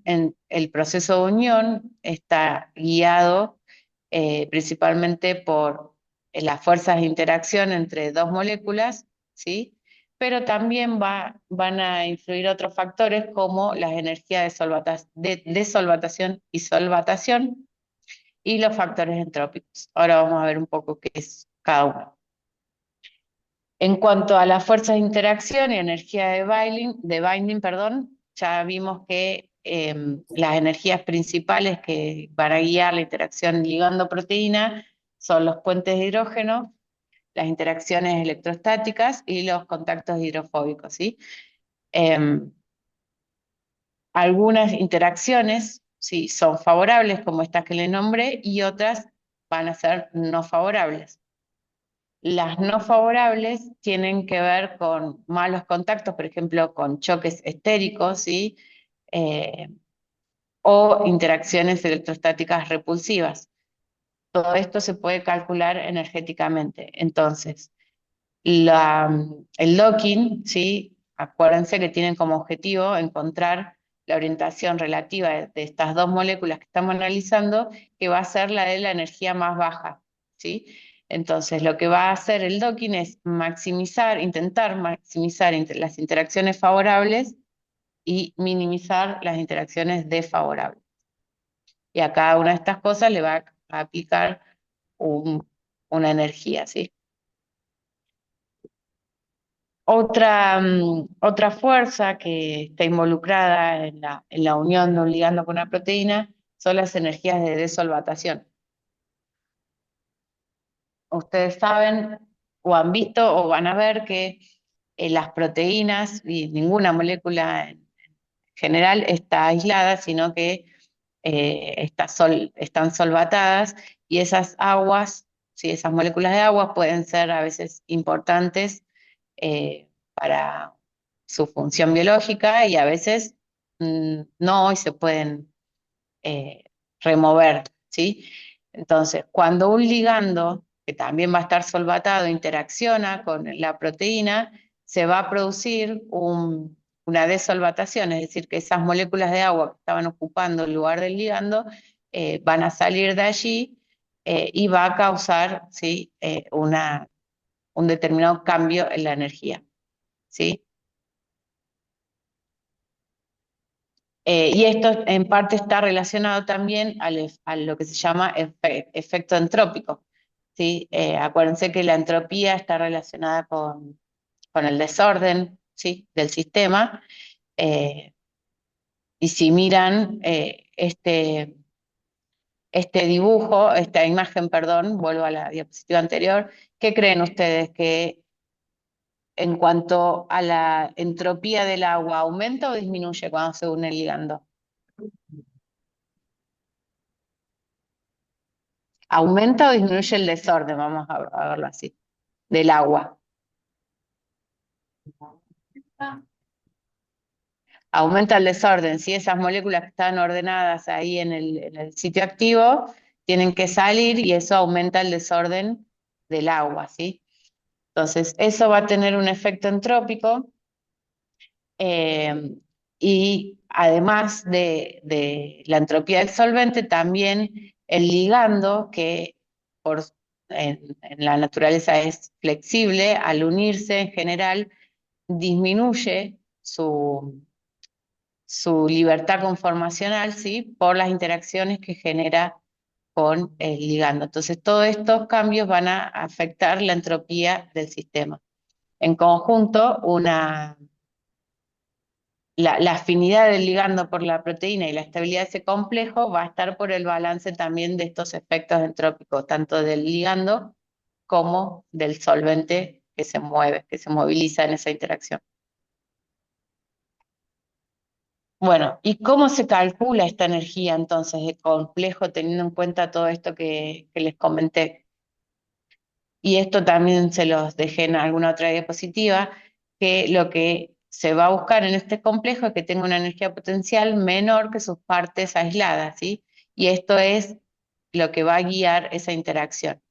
Speaker 1: en el proceso de unión está guiado principalmente por las fuerzas de interacción entre dos moléculas, ¿sí? Pero también van a influir otros factores como las energías de desolvatación y solvatación y los factores entrópicos. Ahora vamos a ver un poco qué es cada uno. En cuanto a las fuerzas de interacción y energía de binding, perdón, ya vimos que las energías principales que van a guiar la interacción ligando-proteína son los puentes de hidrógeno, las interacciones electrostáticas y los contactos hidrofóbicos, ¿sí? Em, Algunas interacciones, sí, son favorables, como estas que le nombré, y otras van a ser no favorables. Las no favorables tienen que ver con malos contactos, por ejemplo, con choques estéricos, ¿sí? Eh, o interacciones electrostáticas repulsivas. Todo esto se puede calcular energéticamente. Entonces, el docking, ¿sí? Acuérdense que tienen como objetivo encontrar la orientación relativa de estas dos moléculas que estamos analizando, que va a ser la de la energía más baja, ¿sí? Entonces, lo que va a hacer el docking es intentar maximizar las interacciones favorables y minimizar las interacciones desfavorables. Y a cada una de estas cosas le va a aplicar una energía, ¿sí? Otra fuerza que está involucrada en la unión de un ligando con una proteína son las energías de desolvatación. Ustedes saben o han visto o van a ver que las proteínas y ninguna molécula en general está aislada, sino que están solvatadas y esas aguas, ¿sí? Esas moléculas de agua pueden ser a veces importantes para su función biológica y a veces no y se pueden eh, remover, ¿sí? Entonces, cuando un ligando, que también va a estar solvatado, interacciona con la proteína, se va a producir una desolvatación, es decir, que esas moléculas de agua que estaban ocupando el lugar del ligando van a salir de allí y va a causar, ¿sí? Un determinado cambio en la energía, ¿sí? Y esto en parte está relacionado también a lo que se llama efecto entrópico, ¿sí? Acuérdense que la entropía está relacionada con el desorden, ¿sí? Del sistema. eh, y si miran este dibujo, esta imagen, perdón, vuelvo a la diapositiva anterior, ¿qué creen ustedes? ¿Que en cuanto a la entropía del agua, aumenta o disminuye cuando se une el ligando? ¿Aumenta o disminuye el desorden? Vamos a verlo así, del agua. Aumenta el desorden. Si esas moléculas que están ordenadas ahí en el sitio activo tienen que salir y eso aumenta el desorden del agua, ¿sí? Entonces, eso va a tener un efecto entrópico eh, y además de la entropía del solvente, también el ligando, que por, en la naturaleza es flexible, al unirse en general disminuye su libertad conformacional, ¿sí? Por las interacciones que genera con el ligando. Entonces, todos estos cambios van a afectar la entropía del sistema. En conjunto, la afinidad del ligando por la proteína y la estabilidad de ese complejo va a estar por el balance también de estos efectos entrópicos, tanto del ligando como del solvente que se mueve, que se moviliza en esa interacción. Bueno, ¿y cómo se calcula esta energía entonces de complejo teniendo en cuenta todo esto que les comenté? Y esto también se los dejé en alguna otra diapositiva, que lo que se va a buscar en este complejo es que tenga una energía potencial menor que sus partes aisladas, ¿sí? Y esto es lo que va a guiar esa interacción.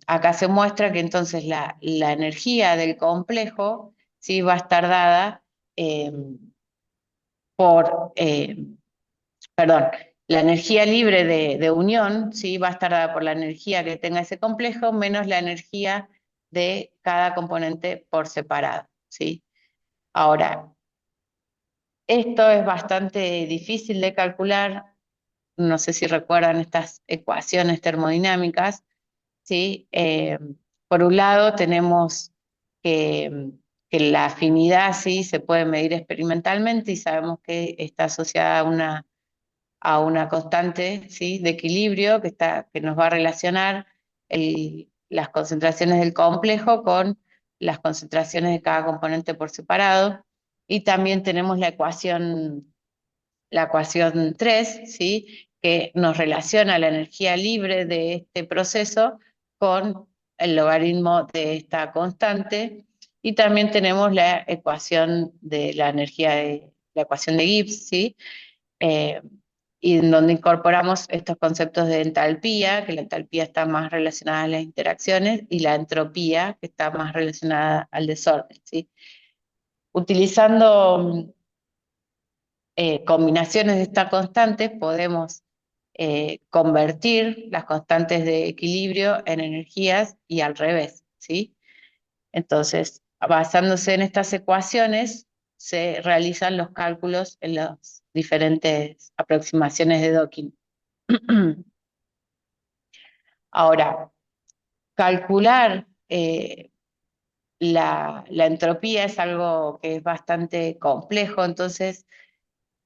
Speaker 1: Acá se muestra que entonces la energía del complejo, ¿sí? Va a estar dada por perdón, la energía libre de unión, ¿sí? Va a estar dada por la energía que tenga ese complejo menos la energía de cada componente por separado, ¿sí? Ahora, esto es bastante difícil de calcular, no sé si recuerdan estas ecuaciones termodinámicas, ¿sí? Por un lado tenemos que, que la afinidad, ¿sí? Se puede medir experimentalmente y sabemos que está asociada a una constante, ¿sí? De equilibrio que nos va a relacionar las concentraciones del complejo con las concentraciones de cada componente por separado. Y también tenemos la ecuación 3, ¿sí? Que nos relaciona la energía libre de este proceso con el logaritmo de esta constante. Y también tenemos la ecuación de la ecuación de Gibbs, ¿sí? eh, y en donde incorporamos estos conceptos de entalpía, que la entalpía está más relacionada a las interacciones, y la entropía, que está más relacionada al desorden, ¿sí? Utilizando combinaciones de estas constantes, podemos convertir las constantes de equilibrio en energías y al revés, ¿sí? Entonces, basándose en estas ecuaciones, se realizan los cálculos en las diferentes aproximaciones de docking. Ahora, calcular la entropía es algo que es bastante complejo, entonces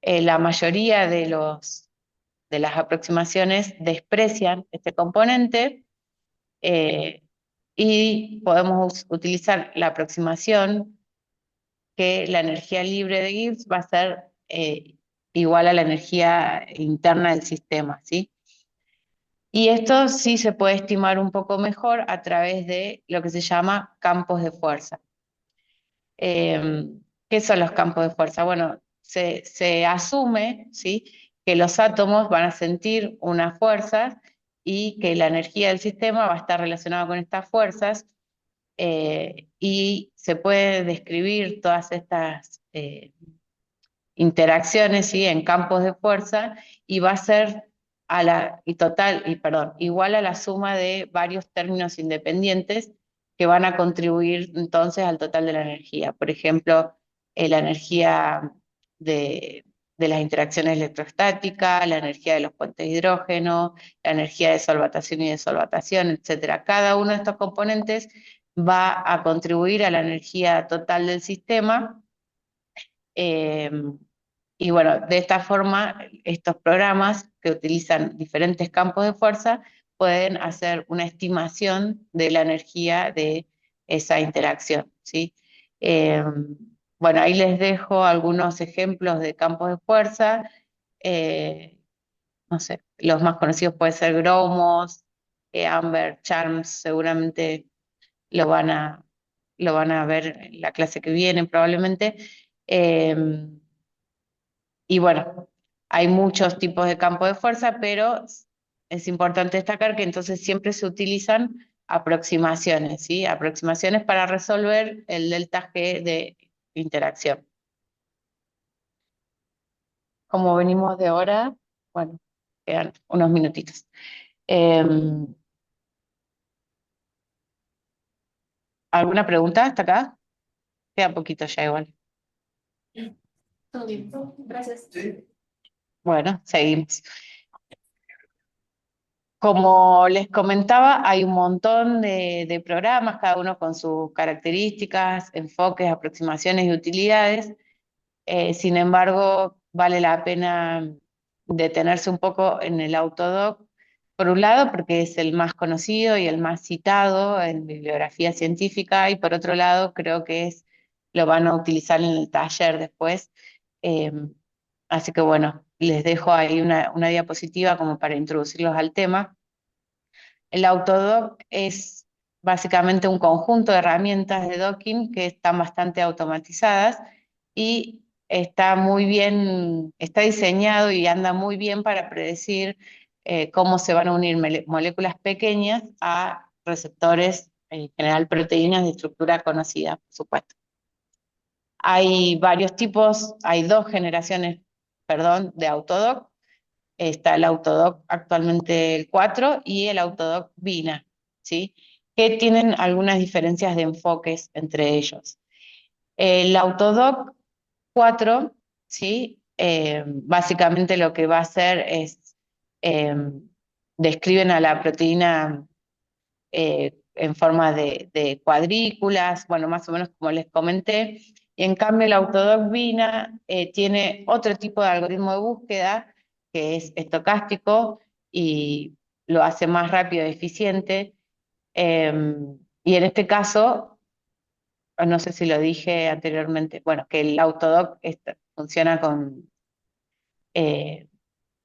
Speaker 1: la mayoría de las aproximaciones desprecian este componente eh, y podemos utilizar la aproximación que la energía libre de Gibbs va a ser igual a la energía interna del sistema, ¿sí? Y esto sí se puede estimar un poco mejor a través de lo que se llama campos de fuerza. ¿Qué son los campos de fuerza? Bueno, se asume, ¿sí?, que los átomos van a sentir unas fuerzas y que la energía del sistema va a estar relacionada con estas fuerzas, y se puede describir todas estas interacciones, ¿sí?, en campos de fuerza, y va a ser igual a la suma de varios términos independientes que van a contribuir entonces al total de la energía. Por ejemplo, la energía de, de las interacciones electrostáticas, la energía de los puentes de hidrógeno, la energía de solvatación y desolvatación, etcétera. Cada uno de estos componentes va a contribuir a la energía total del sistema. eh, y bueno, de esta forma, estos programas que utilizan diferentes campos de fuerza pueden hacer una estimación de la energía de esa interacción, ¿sí? Eh, bueno, ahí les dejo algunos ejemplos de campos de fuerza. Eh, no sé, los más conocidos pueden ser Gromos, Amber, Charms, seguramente lo van a, lo van a ver en la clase que viene probablemente. Eh, y bueno, hay muchos tipos de campo de fuerza, pero es importante destacar que entonces siempre se utilizan aproximaciones, ¿sí? Aproximaciones para resolver el delta G de interacción. Como venimos de hora, bueno, quedan unos minutitos. ¿Alguna pregunta hasta acá? Queda poquito ya igual.
Speaker 2: Todo bien. Gracias. Sí.
Speaker 1: Bueno, seguimos. Como les comentaba, hay un montón de programas, cada uno con sus características, enfoques, aproximaciones y utilidades. Sin embargo, vale la pena detenerse un poco en el Autodoc, por un lado, porque es el más conocido y el más citado en bibliografía científica, y por otro lado, creo que lo van a utilizar en el taller después. Eh, Así que bueno, les dejo ahí una diapositiva como para introducirlos al tema. El Autodoc es básicamente un conjunto de herramientas de docking que están bastante automatizadas y está diseñado y anda muy bien para predecir cómo se van a unir moléculas pequeñas a receptores, en general proteínas de estructura conocida, por supuesto. Hay varios tipos, hay dos generaciones, perdón, de Autodoc. Está el Autodoc actualmente el 4 y el Autodoc Vina, ¿sí? Que tienen algunas diferencias de enfoques entre ellos. El Autodoc 4, ¿sí? Básicamente lo que va a hacer es, eh, describen a la proteína en forma de cuadrículas, bueno, más o menos como les comenté. Y en cambio el Autodoc Vina tiene otro tipo de algoritmo de búsqueda que es estocástico y lo hace más rápido y eficiente. Y en este caso, no sé si lo dije anteriormente, bueno, que el Autodoc funciona eh,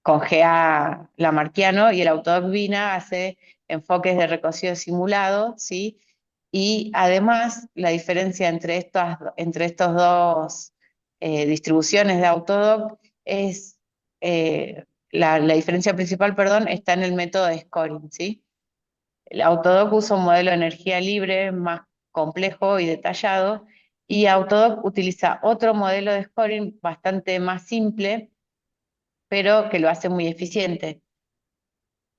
Speaker 1: con GA Lamarckiano y el Autodoc Vina hace enfoques de recocido simulado, ¿sí? Y además, la diferencia entre estos dos distribuciones de Autodoc es, la diferencia principal, perdón, está en el método de scoring, ¿sí? El Autodoc usa un modelo de energía libre más complejo y detallado, y Autodoc utiliza otro modelo de scoring bastante más simple, pero que lo hace muy eficiente.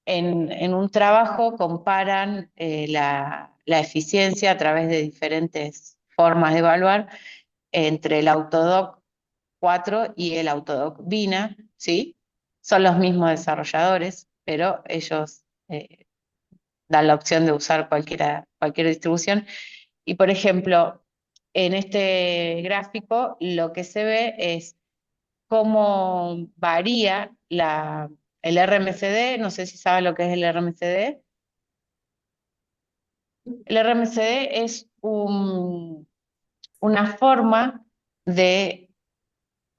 Speaker 1: En un trabajo comparan la eficiencia a través de diferentes formas de evaluar entre el Autodoc 4 y el Autodoc Vina, ¿sí? Son los mismos desarrolladores, pero ellos dan la opción de usar cualquier distribución. Y por ejemplo, en este gráfico lo que se ve es cómo varía el RMCD, no sé si saben lo que es el RMCD. El RMCD es una forma de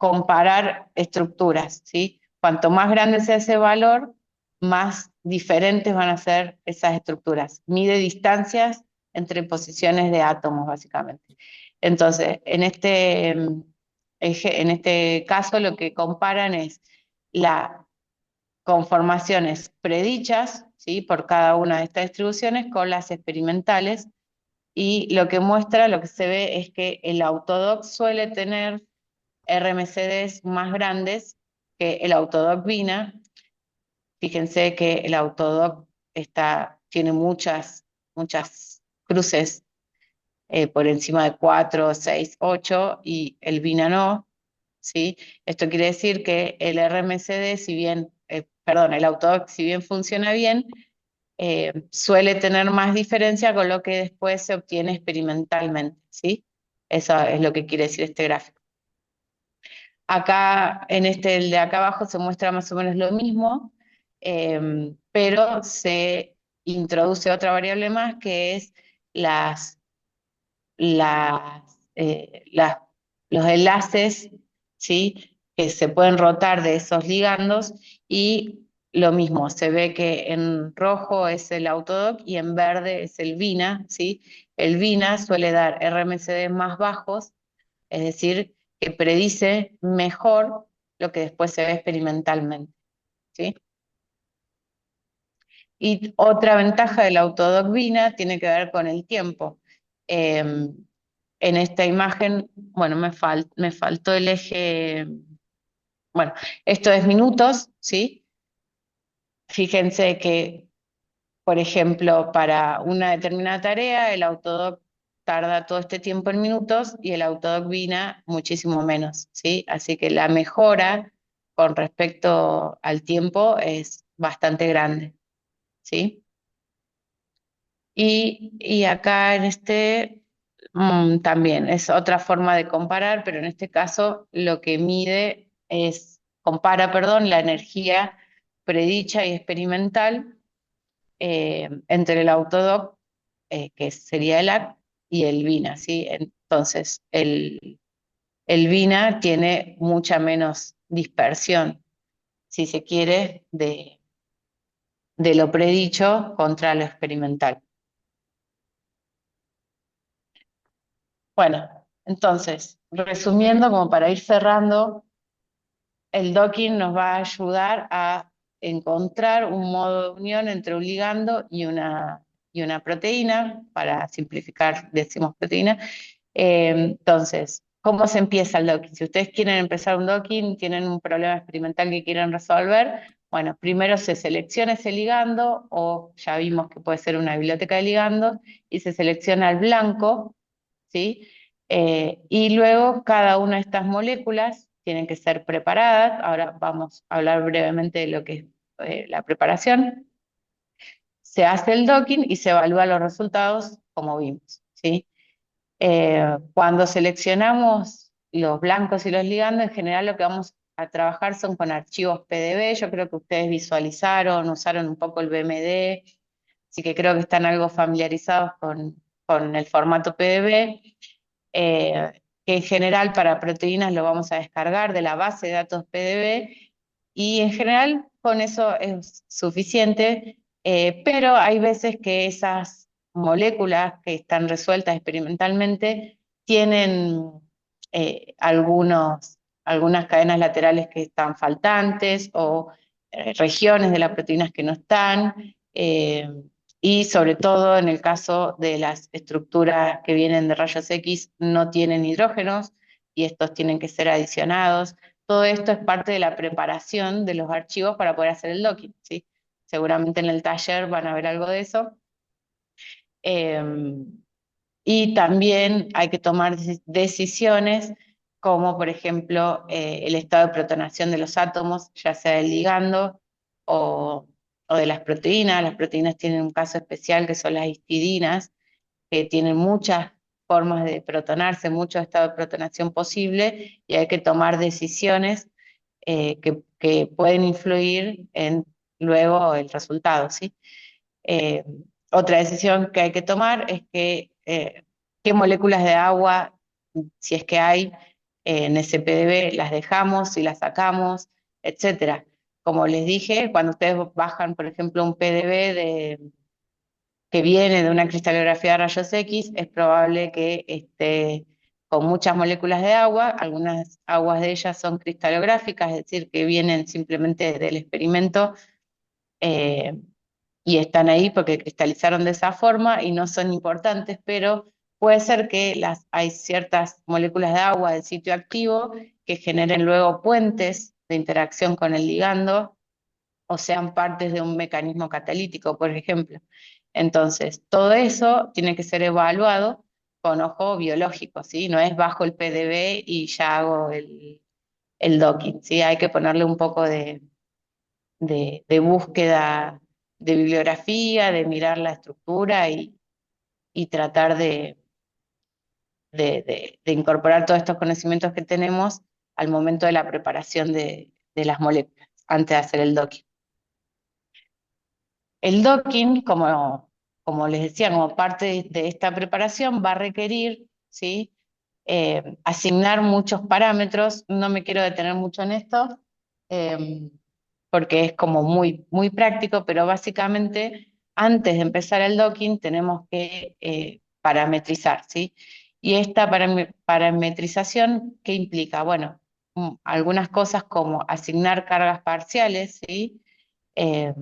Speaker 1: comparar estructuras, ¿sí? Cuanto más grande sea ese valor, más diferentes van a ser esas estructuras. Mide distancias entre posiciones de átomos, básicamente. Entonces, en este caso lo que comparan es las conformaciones predichas, ¿sí? Por cada una de estas distribuciones con las experimentales, y lo que muestra, lo que se ve es que el autodoc suele tener RMCDs más grandes que el autodoc Vina. Fíjense que el autodoc tiene muchas cruces por encima de 4, 6, 8 y el Vina no, ¿sí? Esto quiere decir que el RMCD, el autodoc, si bien funciona bien, suele tener más diferencia con lo que después se obtiene experimentalmente, ¿sí? Eso es lo que quiere decir este gráfico. Acá, el de acá abajo, se muestra más o menos lo mismo, pero se introduce otra variable más, que es las, las, las- los enlaces, ¿sí? Que se pueden rotar de esos ligandos, y lo mismo, se ve que en rojo es el autodoc y en verde es el VINA, ¿sí? El VINA suele dar RMCD más bajos, es decir, que predice mejor lo que después se ve experimentalmente, ¿sí? Y otra ventaja del autodoc Vina tiene que ver con el tiempo. En esta imagen, bueno, me faltó el eje, bueno, esto es minutos, ¿sí? Fíjense que, por ejemplo, para una determinada tarea, el autodoc tarda todo este tiempo en minutos y el autodoc Vina muchísimo menos, ¿sí? Así que la mejora con respecto al tiempo es bastante grande, ¿sí? Y acá en también es otra forma de comparar, pero en este caso lo que compara, perdón, la energía predicha y experimental entre el autodoc, que sería el AC, y el VINA, ¿sí? Entonces, el VINA tiene mucha menos dispersión, si se quiere, de lo predicho contra lo experimental. Bueno, entonces, resumiendo, como para ir cerrando, el docking nos va a ayudar a encontrar un modo de unión entre un ligando y una proteína. Para simplificar, decimos proteína. Entonces, ¿cómo se empieza el docking? Si ustedes quieren empezar un docking, tienen un problema experimental que quieren resolver, bueno, primero se selecciona ese ligando, o ya vimos que puede ser una biblioteca de ligandos, y se selecciona el blanco, ¿sí? Y luego cada una de estas moléculas tienen que ser preparadas. Ahora vamos a hablar brevemente de lo que es la preparación. Se hace el docking y se evalúan los resultados como vimos, ¿sí? Cuando seleccionamos los blancos y los ligandos, en general lo que vamos a trabajar son con archivos PDB. Yo creo que ustedes usaron un poco el BMD, así que creo que están algo familiarizados con el formato PDB. Que en general para proteínas lo vamos a descargar de la base de datos PDB, y en general con eso es suficiente, pero hay veces que esas moléculas que están resueltas experimentalmente tienen algunas cadenas laterales que están faltantes, o regiones de las proteínas que no están. Y sobre todo en el caso de las estructuras que vienen de rayos X, no tienen hidrógenos y estos tienen que ser adicionados. Todo esto es parte de la preparación de los archivos para poder hacer el docking, ¿sí? Seguramente en el taller van a ver algo de eso. Y también hay que tomar decisiones, como por ejemplo el estado de protonación de los átomos, ya sea del ligando o de las proteínas. Las proteínas tienen un caso especial, que son las histidinas, que tienen muchas formas de protonarse, muchos estados de protonación posible, y hay que tomar decisiones que pueden influir en luego el resultado, ¿sí? Eh, Otra decisión que hay que tomar es qué moléculas de agua, si es que hay, en ese PDB, las dejamos y las sacamos, etcétera. Como les dije, cuando ustedes bajan, por ejemplo, un PDB que viene de una cristalografía de rayos X, es probable que esté con muchas moléculas de agua, algunas aguas de ellas son cristalográficas, es decir, que vienen simplemente del experimento eh, y están ahí porque cristalizaron de esa forma y no son importantes, pero puede ser que hay ciertas moléculas de agua del sitio activo que generen luego puentes de interacción con el ligando o sean partes de un mecanismo catalítico, por ejemplo. Entonces, todo eso tiene que ser evaluado con ojo biológico, ¿sí? No es bajo el PDB y ya hago el docking, ¿sí? Hay que ponerle un poco de búsqueda de bibliografía, de mirar la estructura y tratar de incorporar todos estos conocimientos que tenemos al momento de la preparación de las moléculas, antes de hacer el docking. El docking, como les decía, como parte de esta preparación, va a requerir, ¿sí? Asignar muchos parámetros. No me quiero detener mucho en esto, eh, porque es como muy práctico, pero básicamente antes de empezar el docking tenemos que parametrizar, ¿sí? Y esta parametrización, ¿qué implica? Bueno, algunas cosas como asignar cargas parciales, ¿sí? Eh,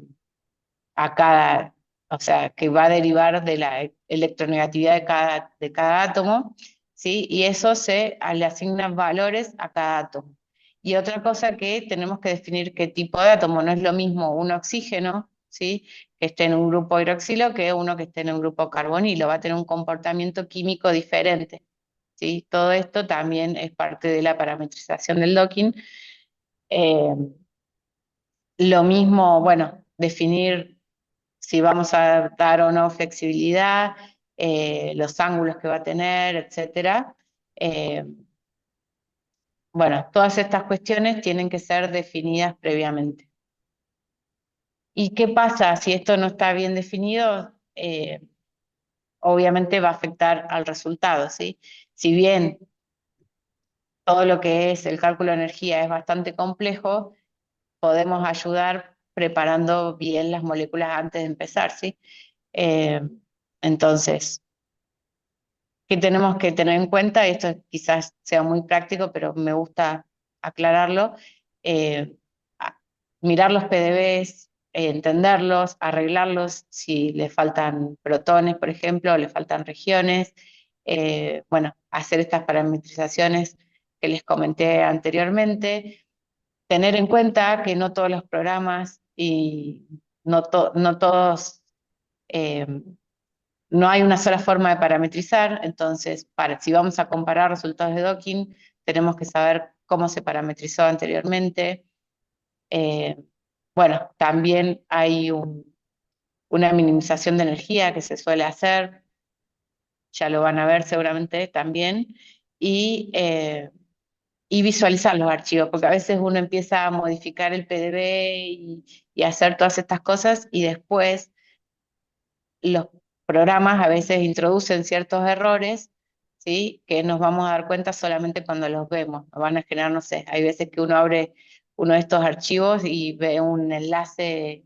Speaker 1: a cada, o sea, que va a derivar de la electronegatividad de cada átomo, ¿sí? Y eso le asignan valores a cada átomo. Y otra cosa que tenemos que definir qué tipo de átomo, no es lo mismo un oxígeno, ¿sí? Que esté en un grupo hidroxilo que uno que esté en un grupo carbonilo, va a tener un comportamiento químico diferente, ¿sí? Todo esto también es parte de la parametrización del docking. Eh, lo mismo, bueno, definir si vamos a dar o no flexibilidad, los ángulos que va a tener, etcétera. Eh, bueno, todas estas cuestiones tienen que ser definidas previamente. ¿Y qué pasa si esto no está bien definido? Obviamente va a afectar al resultado, ¿sí? Si bien todo lo que es el cálculo de energía es bastante complejo, podemos ayudar preparando bien las moléculas antes de empezar, ¿sí? Eh, entonces, ¿qué tenemos que tener en cuenta? Y esto quizás sea muy práctico, pero me gusta aclararlo. eh, a- Mirar los PDBs, entenderlos, arreglarlos si le faltan protones, por ejemplo, o le faltan regiones. Bueno, hacer estas parametrizaciones que les comenté anteriormente. Tener en cuenta que no todos los programas y no todos eh, no hay una sola forma de parametrizar, entonces si vamos a comparar resultados de docking, tenemos que saber cómo se parametrizó anteriormente. Eh, bueno, también hay una minimización de energía que se suele hacer, ya lo van a ver seguramente también, y, eh, y visualizar los archivos, porque a veces uno empieza a modificar el PDB y hacer todas estas cosas y después los programas a veces introducen ciertos errores, ¿sí? Que nos vamos a dar cuenta solamente cuando los vemos. Nos van a generar, no sé, hay veces que uno abre uno de estos archivos y ve un enlace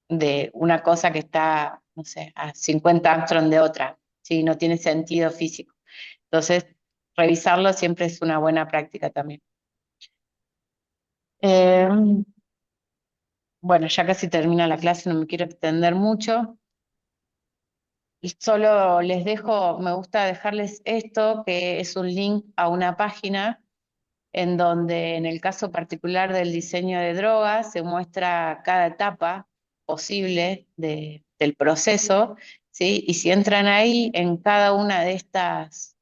Speaker 1: de una cosa que está, no sé, a 50 angstrom de otra, ¿sí? No tiene sentido físico. Entonces, revisarlo siempre es una buena práctica también. Eh, bueno, ya casi termina la clase, no me quiero extender mucho. Y solo les dejo, me gusta dejarles esto, que es un link a una página en donde en el caso particular del diseño de drogas se muestra cada etapa posible del proceso, ¿sí? Y si entran ahí en cada una de estas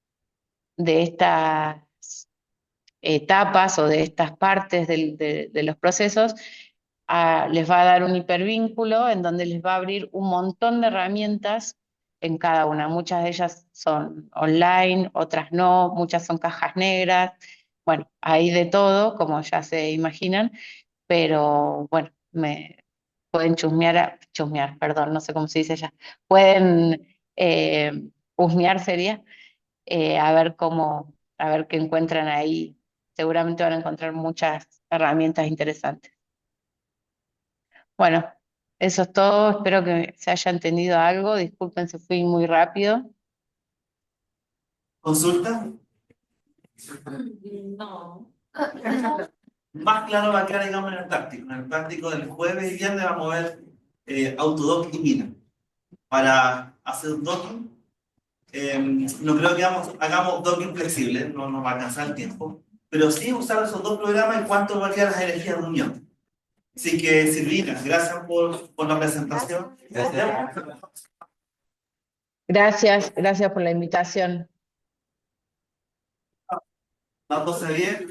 Speaker 1: etapas o de estas partes de los procesos, les va a dar un hipervínculo en donde les va a abrir un montón de herramientas en cada una. Muchas de ellas son online, otras no, muchas son cajas negras. Bueno, hay de todo, como ya se imaginan, pero bueno, pueden chusmear, perdón, no sé cómo se dice ya. Pueden husmear sería, a ver a ver qué encuentran ahí. Seguramente van a encontrar muchas herramientas interesantes. Bueno, eso es todo. Espero que se haya entendido algo. Disculpen si fui muy rápido.
Speaker 3: ¿Consulta?
Speaker 2: No.
Speaker 3: Más claro va a quedar, digamos, en el práctico. En el práctico del jueves y viernes vamos a ver Autodoc y Mina. Para hacer un docking, no creo que hagamos docking flexible, no nos va a alcanzar el tiempo, pero sí usar esos dos programas en cuanto va a quedar las energías de unión. Así que, Silvina, gracias por la presentación.
Speaker 1: Gracias por la invitación.
Speaker 3: Dándose bien.